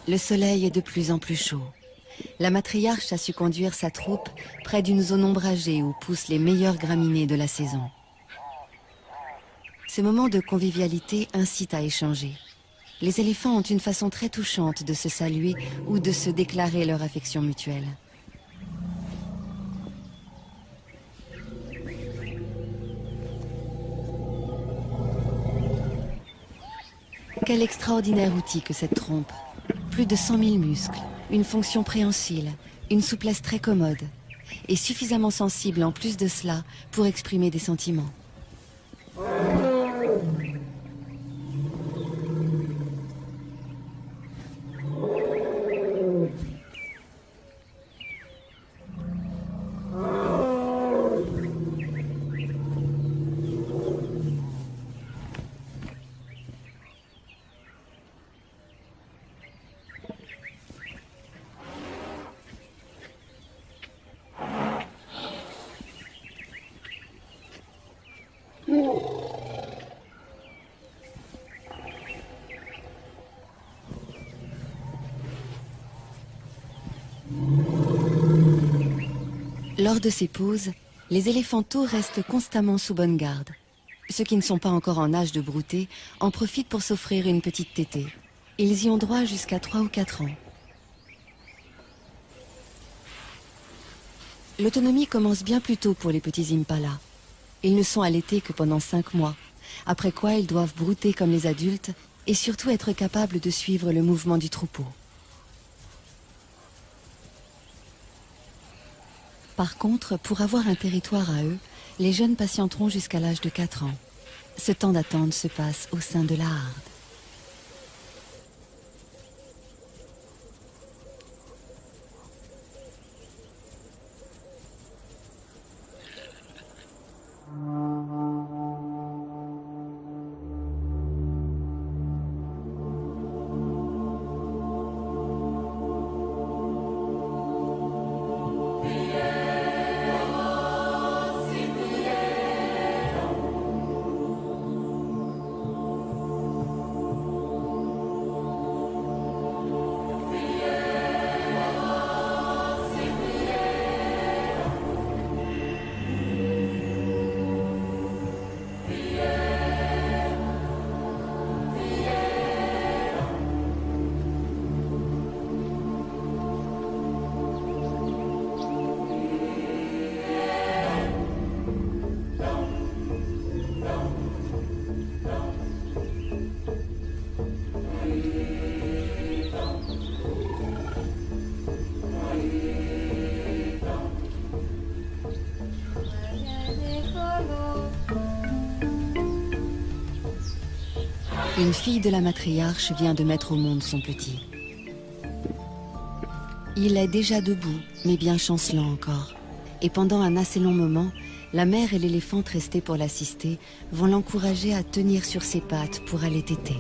Le soleil est de plus en plus chaud. La matriarche a su conduire sa troupe près d'une zone ombragée où poussent les meilleures graminées de la saison. Ce moment de convivialité incite à échanger. Les éléphants ont une façon très touchante de se saluer ou de se déclarer leur affection mutuelle. Quel extraordinaire outil que cette trompe! Plus de 100 000 muscles, une fonction préhensile, une souplesse très commode, et suffisamment sensible en plus de cela pour exprimer des sentiments. Lors de ces pauses, les éléphanteaux restent constamment sous bonne garde. Ceux qui ne sont pas encore en âge de brouter en profitent pour s'offrir une petite tétée. Ils y ont droit jusqu'à 3 ou 4 ans. L'autonomie commence bien plus tôt pour les petits impalas. Ils ne sont allaités que pendant 5 mois, après quoi ils doivent brouter comme les adultes et surtout être capables de suivre le mouvement du troupeau. Par contre, pour avoir un territoire à eux, les jeunes patienteront jusqu'à l'âge de 4 ans. Ce temps d'attente se passe au sein de la harde. Une fille de la matriarche vient de mettre au monde son petit. Il est déjà debout, mais bien chancelant encore. Et pendant un assez long moment, la mère et l'éléphante restés pour l'assister vont l'encourager à tenir sur ses pattes pour aller téter.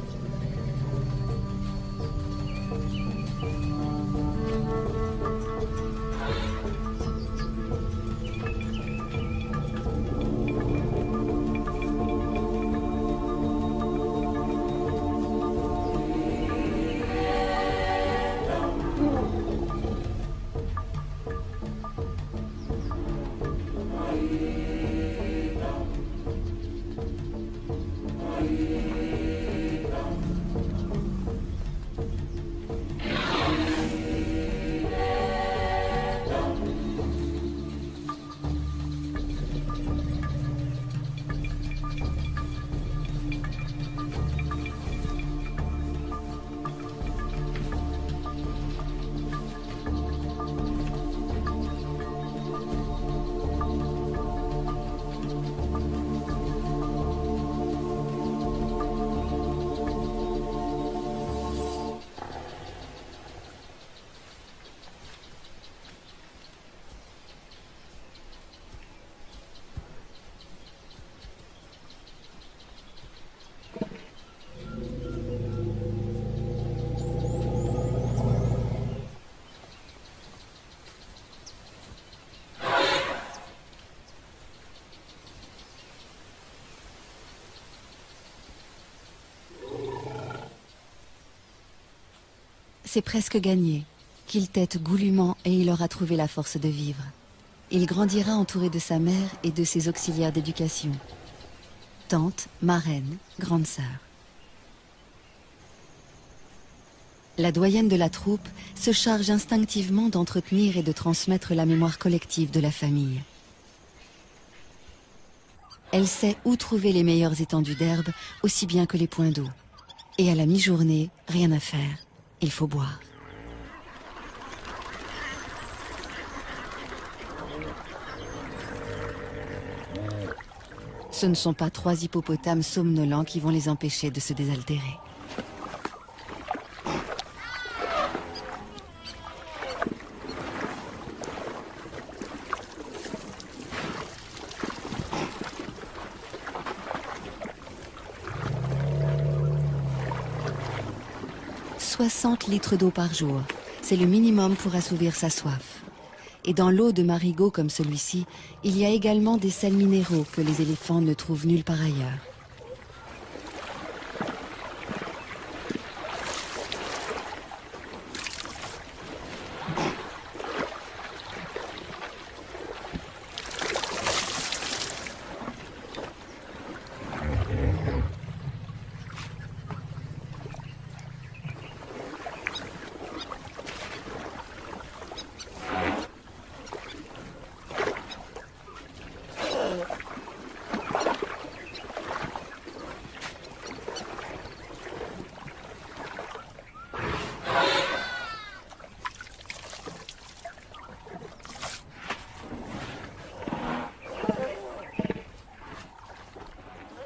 C'est presque gagné. Qu'il tète goulûment et il aura trouvé la force de vivre. Il grandira entouré de sa mère et de ses auxiliaires d'éducation. Tante, marraine, grande sœur. La doyenne de la troupe se charge instinctivement d'entretenir et de transmettre la mémoire collective de la famille. Elle sait où trouver les meilleures étendues d'herbe, aussi bien que les points d'eau. Et à la mi-journée, rien à faire. Il faut boire. Ce ne sont pas 3 hippopotames somnolents qui vont les empêcher de se désaltérer. « 60 litres d'eau par jour, c'est le minimum pour assouvir sa soif. Et dans l'eau de marigot comme celui-ci, il y a également des sels minéraux que les éléphants ne trouvent nulle part ailleurs.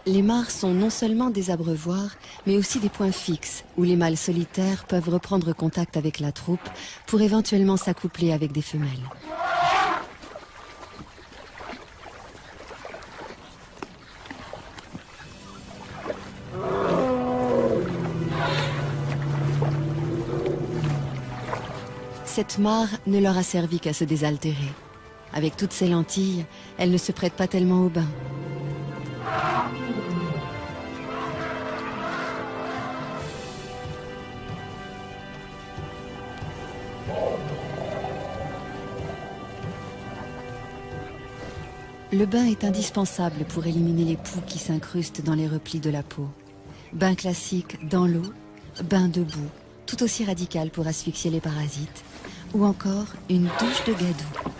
Les mares sont non seulement des abreuvoirs, mais aussi des points fixes où les mâles solitaires peuvent reprendre contact avec la troupe pour éventuellement s'accoupler avec des femelles. Cette mare ne leur a servi qu'à se désaltérer. Avec toutes ces lentilles, elle ne se prête pas tellement au bain. Le bain est indispensable pour éliminer les poux qui s'incrustent dans les replis de la peau. Bain classique dans l'eau, bain debout, tout aussi radical pour asphyxier les parasites, ou encore une douche de gadou.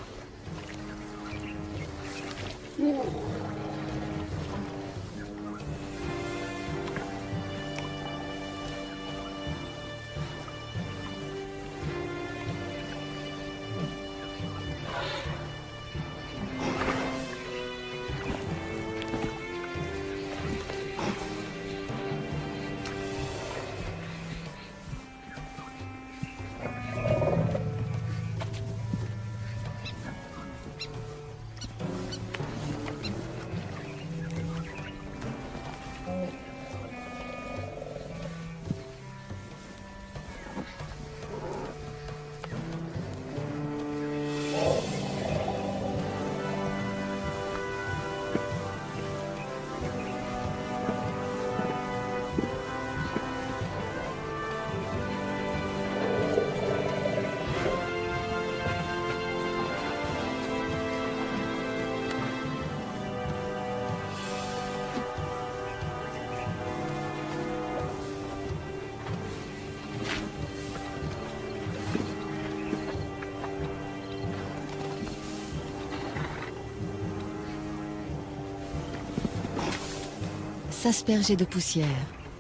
s'asperger de poussière.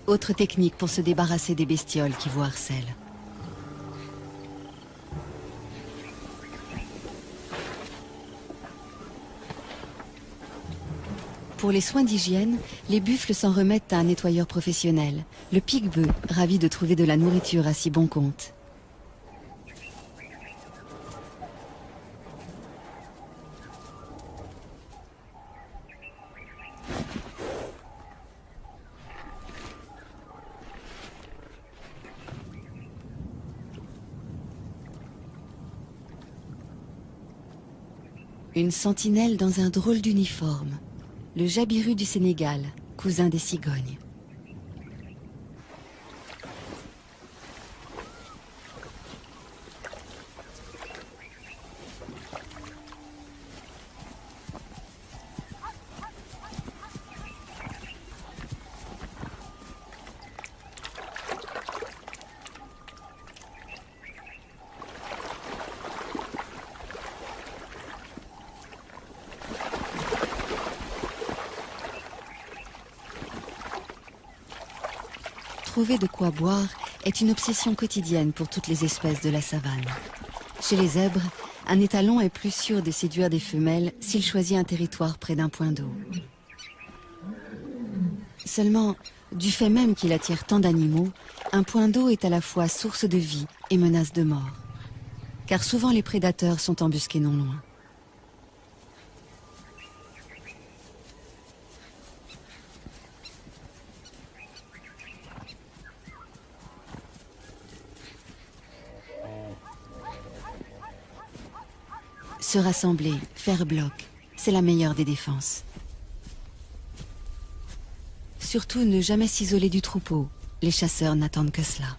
Autre technique pour se débarrasser des bestioles qui vous harcèlent. Pour les soins d'hygiène, les buffles s'en remettent à un nettoyeur professionnel, le pique-bœuf, ravi de trouver de la nourriture à si bon compte. Une sentinelle dans un drôle d'uniforme. Le jabiru du Sénégal, cousin des cigognes. Trouver de quoi boire est une obsession quotidienne pour toutes les espèces de la savane. Chez les zèbres, un étalon est plus sûr de séduire des femelles s'il choisit un territoire près d'un point d'eau. Seulement, du fait même qu'il attire tant d'animaux, un point d'eau est à la fois source de vie et menace de mort. Car souvent les prédateurs sont embusqués non loin. Se rassembler, faire bloc, c'est la meilleure des défenses. Surtout ne jamais s'isoler du troupeau, les chasseurs n'attendent que cela.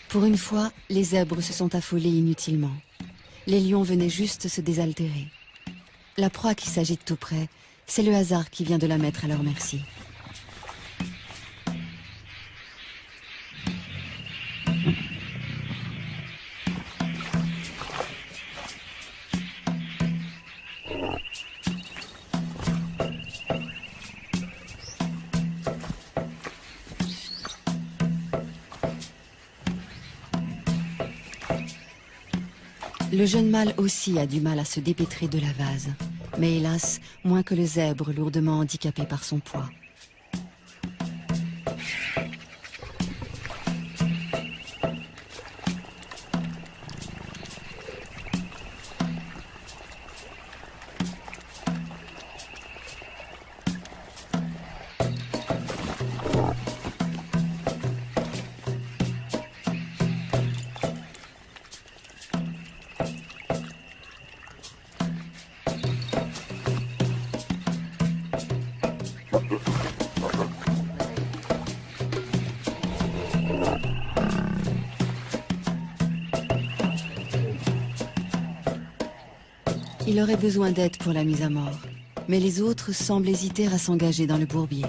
Pour une fois, les zèbres se sont affolés inutilement. Les lions venaient juste se désaltérer. La proie qui s'agite tout près, c'est le hasard qui vient de la mettre à leur merci. Le jeune mâle aussi a du mal à se dépêtrer de la vase. Mais hélas, moins que le zèbre lourdement handicapé par son poids. Il aurait besoin d'aide pour la mise à mort, mais les autres semblent hésiter à s'engager dans le bourbier.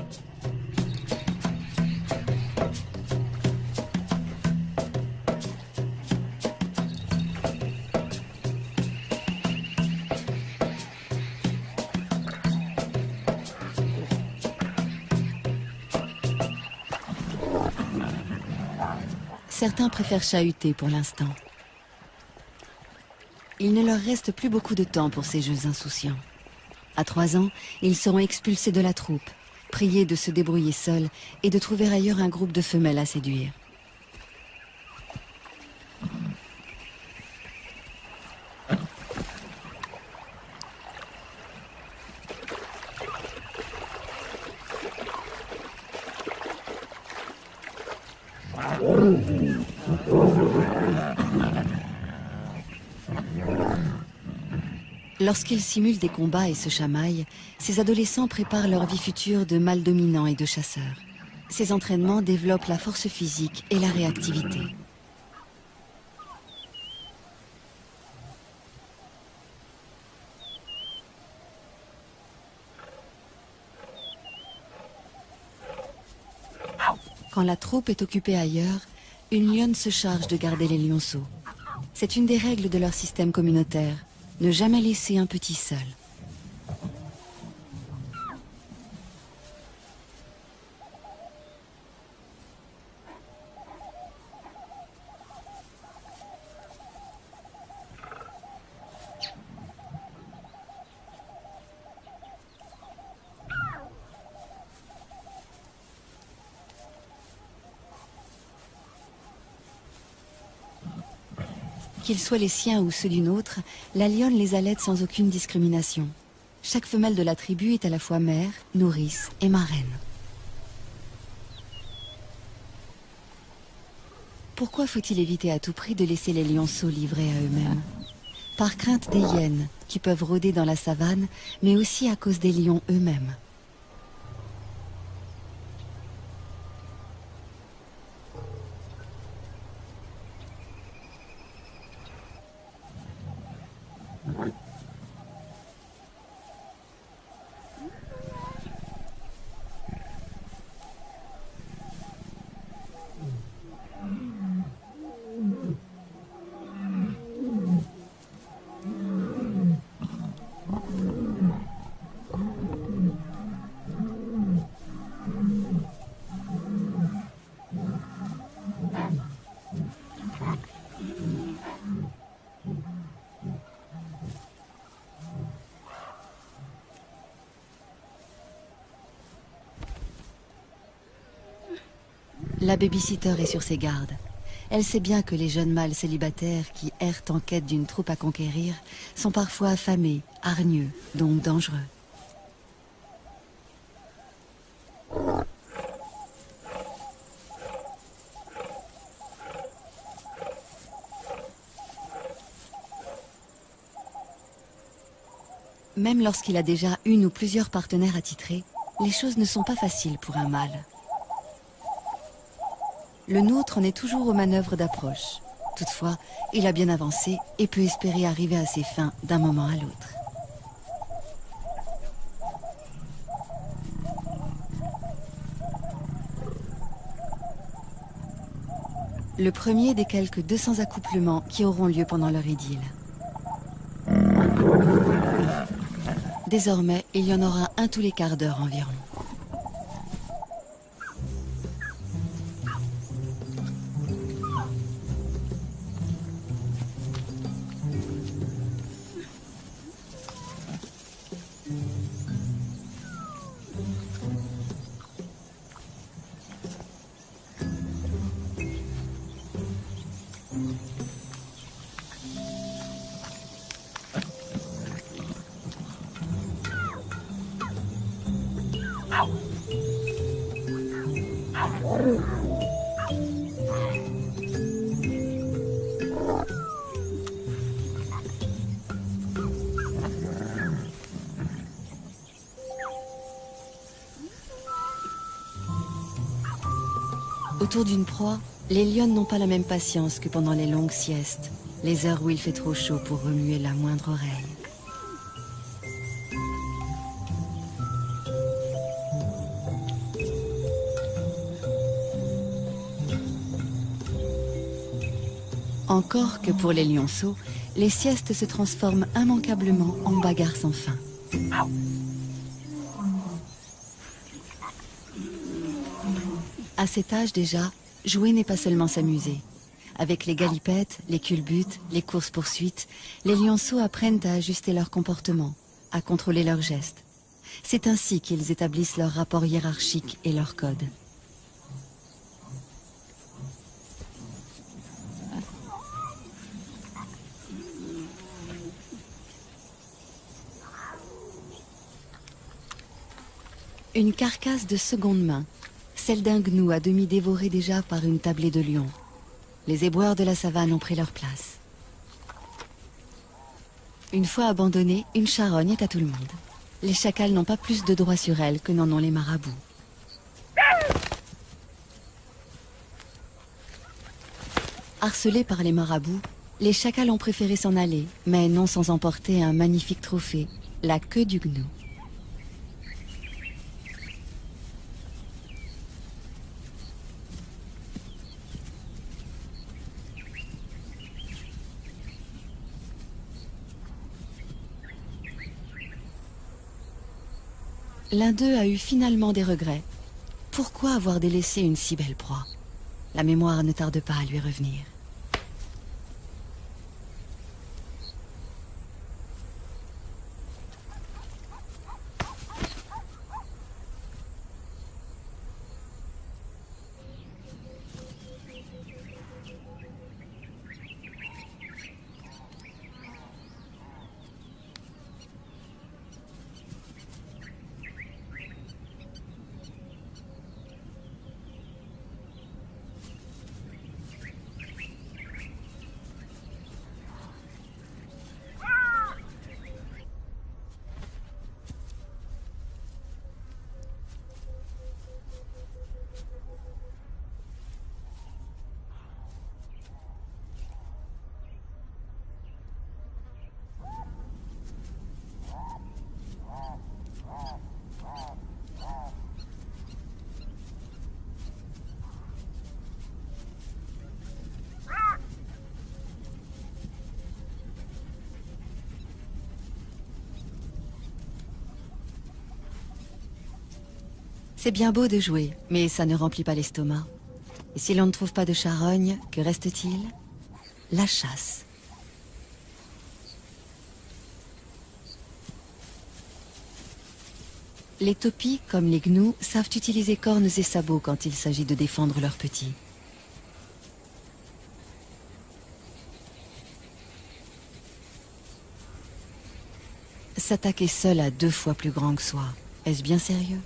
Certains préfèrent chahuter pour l'instant. Il ne leur reste plus beaucoup de temps pour ces jeux insouciants. À 3 ans, ils seront expulsés de la troupe, priés de se débrouiller seuls et de trouver ailleurs un groupe de femelles à séduire. Lorsqu'ils simulent des combats et se chamaillent, ces adolescents préparent leur vie future de mâles dominants et de chasseurs. Ces entraînements développent la force physique et la réactivité. Quand la troupe est occupée ailleurs, une lionne se charge de garder les lionceaux. C'est une des règles de leur système communautaire, ne jamais laisser un petit seul. Qu'ils soient les siens ou ceux d'une autre, la lionne les allaite sans aucune discrimination. Chaque femelle de la tribu est à la fois mère, nourrice et marraine. Pourquoi faut-il éviter à tout prix de laisser les lionceaux livrés à eux-mêmes? Par crainte des hyènes, qui peuvent rôder dans la savane, mais aussi à cause des lions eux-mêmes. La babysitter est sur ses gardes. Elle sait bien que les jeunes mâles célibataires qui errent en quête d'une troupe à conquérir sont parfois affamés, hargneux, donc dangereux. Même lorsqu'il a déjà une ou plusieurs partenaires attitrés, les choses ne sont pas faciles pour un mâle. Le nôtre en est toujours aux manœuvres d'approche. Toutefois, il a bien avancé et peut espérer arriver à ses fins d'un moment à l'autre. Le premier des quelques 200 accouplements qui auront lieu pendant leur idylle. Désormais, il y en aura un tous les quarts d'heure environ. Autour d'une proie, les lionnes n'ont pas la même patience que pendant les longues siestes, les heures où il fait trop chaud pour remuer la moindre oreille. Encore que pour les lionceaux, les siestes se transforment immanquablement en bagarres sans fin. À cet âge déjà, jouer n'est pas seulement s'amuser. Avec les galipettes, les culbutes, les courses-poursuites, les lionceaux apprennent à ajuster leur comportement, à contrôler leurs gestes. C'est ainsi qu'ils établissent leur rapport hiérarchique et leur code. Une carcasse de seconde main, celle d'un gnou à demi dévoré déjà par une tablée de lions. Les éboueurs de la savane ont pris leur place. Une fois abandonnée, une charogne est à tout le monde. Les chacals n'ont pas plus de droit sur elle que n'en ont les marabouts. Harcelés par les marabouts, les chacals ont préféré s'en aller, mais non sans emporter un magnifique trophée, la queue du gnou. L'un d'eux a eu finalement des regrets. Pourquoi avoir délaissé une si belle proie? La mémoire ne tarde pas à lui revenir. C'est bien beau de jouer, mais ça ne remplit pas l'estomac. Et si l'on ne trouve pas de charogne, que reste-t-il? La chasse. Les topis, comme les gnous, savent utiliser cornes et sabots quand il s'agit de défendre leurs petits. S'attaquer seul à 2 fois plus grand que soi, est-ce bien sérieux?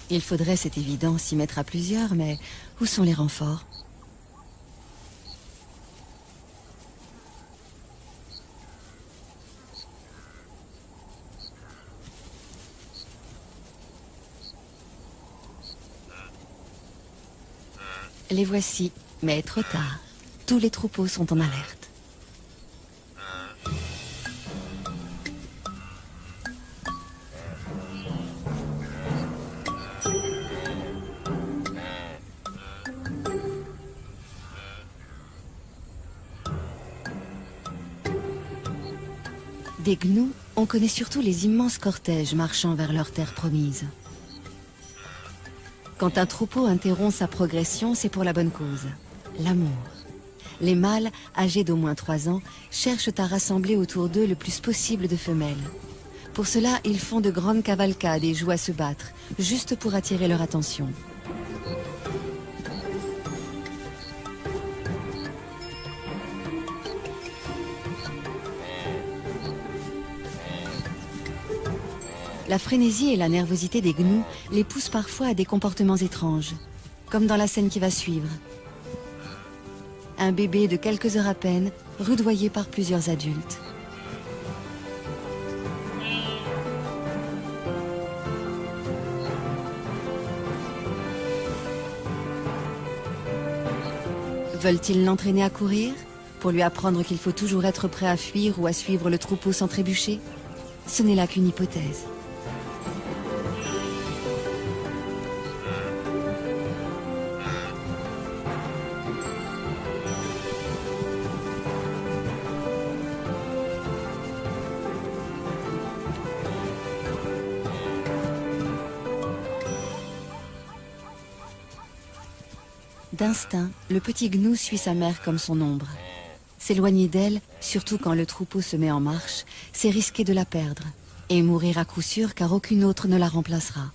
Il faudrait, c'est évident, s'y mettre à plusieurs, mais où sont les renforts? Les voici, mais trop tard. Tous les troupeaux sont en alerte. Des gnous, on connaît surtout les immenses cortèges marchant vers leur terre promise. Quand un troupeau interrompt sa progression, c'est pour la bonne cause, l'amour. Les mâles, âgés d'au moins 3 ans, cherchent à rassembler autour d'eux le plus possible de femelles. Pour cela, ils font de grandes cavalcades et jouent à se battre, juste pour attirer leur attention. La frénésie et la nervosité des gnous les poussent parfois à des comportements étranges, comme dans la scène qui va suivre. Un bébé de quelques heures à peine, rudoyé par plusieurs adultes. Veulent-ils l'entraîner à courir, pour lui apprendre qu'il faut toujours être prêt à fuir ou à suivre le troupeau sans trébucher? Ce n'est là qu'une hypothèse. D'instinct, le petit gnou suit sa mère comme son ombre. S'éloigner d'elle, surtout quand le troupeau se met en marche, c'est risquer de la perdre. Et mourir à coup sûr car aucune autre ne la remplacera.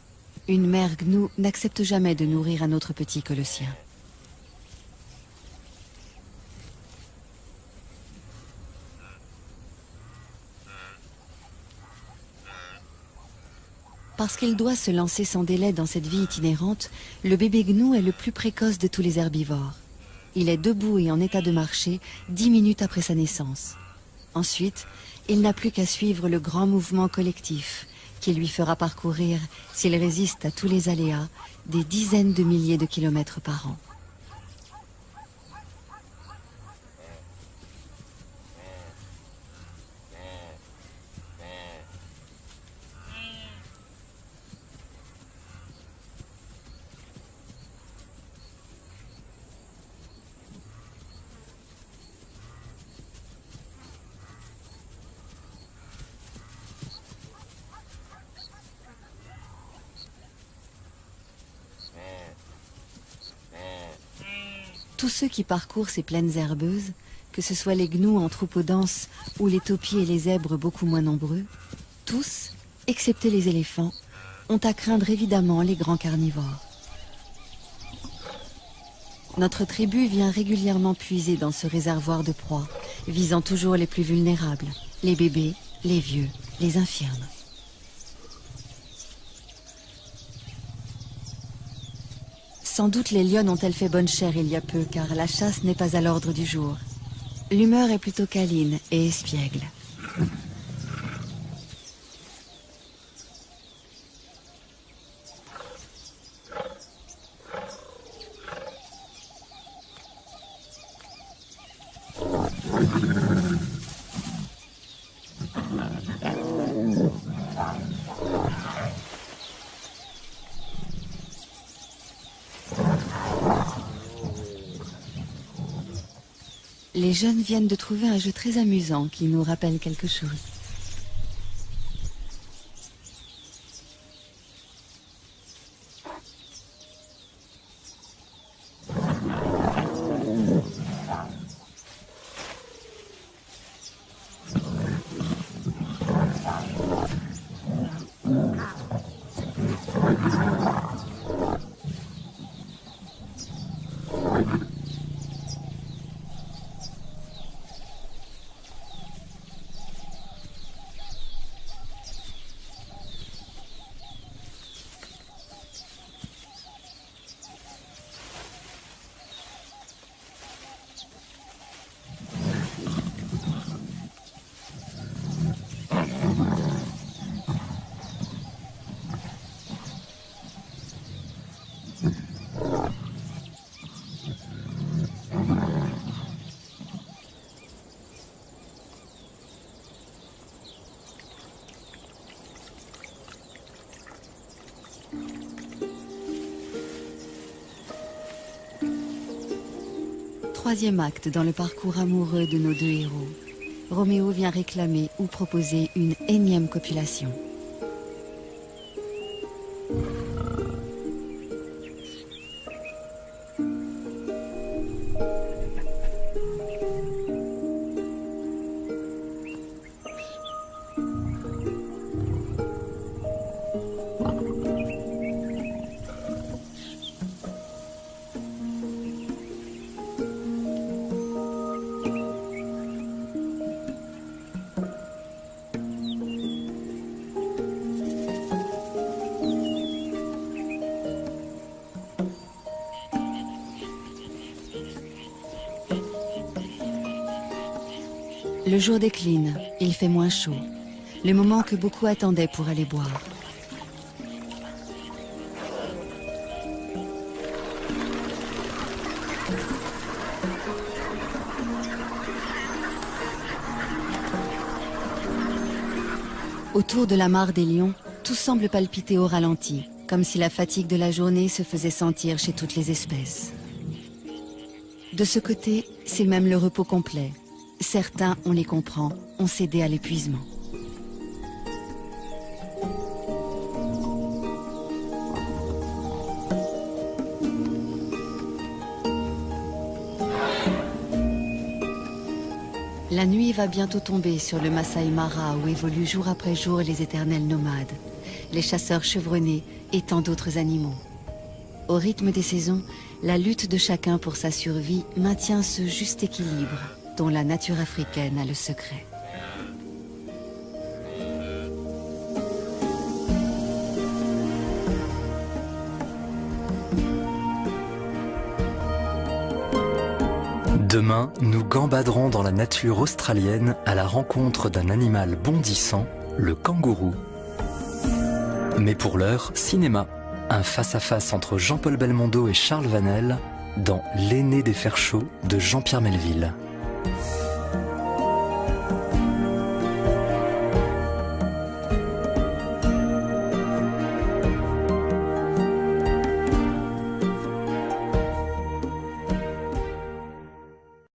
Une mère gnou n'accepte jamais de nourrir un autre petit que le sien. Parce qu'il doit se lancer sans délai dans cette vie itinérante, le bébé gnou est le plus précoce de tous les herbivores. Il est debout et en état de marcher 10 minutes après sa naissance. Ensuite, il n'a plus qu'à suivre le grand mouvement collectif qui lui fera parcourir, s'il résiste à tous les aléas, des dizaines de milliers de kilomètres par an. tous ceux qui parcourent ces plaines herbeuses, que ce soit les gnous en troupeaux denses ou les taupiers et les zèbres beaucoup moins nombreux, tous, excepté les éléphants, ont à craindre évidemment les grands carnivores. Notre tribu vient régulièrement puiser dans ce réservoir de proies, visant toujours les plus vulnérables, les bébés, les vieux, les infirmes. Sans doute les lionnes ont-elles fait bonne chère il y a peu, car la chasse n'est pas à l'ordre du jour. L'humeur est plutôt câline et espiègle. Les jeunes viennent de trouver un jeu très amusant qui nous rappelle quelque chose. Troisième acte dans le parcours amoureux de nos deux héros. Roméo vient réclamer ou proposer une énième copulation. Le jour décline, il fait moins chaud, le moment que beaucoup attendaient pour aller boire. Autour de la mare des lions, tout semble palpiter au ralenti, comme si la fatigue de la journée se faisait sentir chez toutes les espèces. De ce côté, c'est même le repos complet. Certains, on les comprend, ont cédé à l'épuisement. La nuit va bientôt tomber sur le Masai Mara où évoluent jour après jour les éternels nomades, les chasseurs chevronnés et tant d'autres animaux. Au rythme des saisons, la lutte de chacun pour sa survie maintient ce juste équilibre dont la nature africaine a le secret. Demain, nous gambaderons dans la nature australienne à la rencontre d'un animal bondissant, le kangourou. Mais pour l'heure, cinéma. Un face-à-face entre Jean-Paul Belmondo et Charles Vanel dans L'aîné des fers chauds de Jean-Pierre Melville.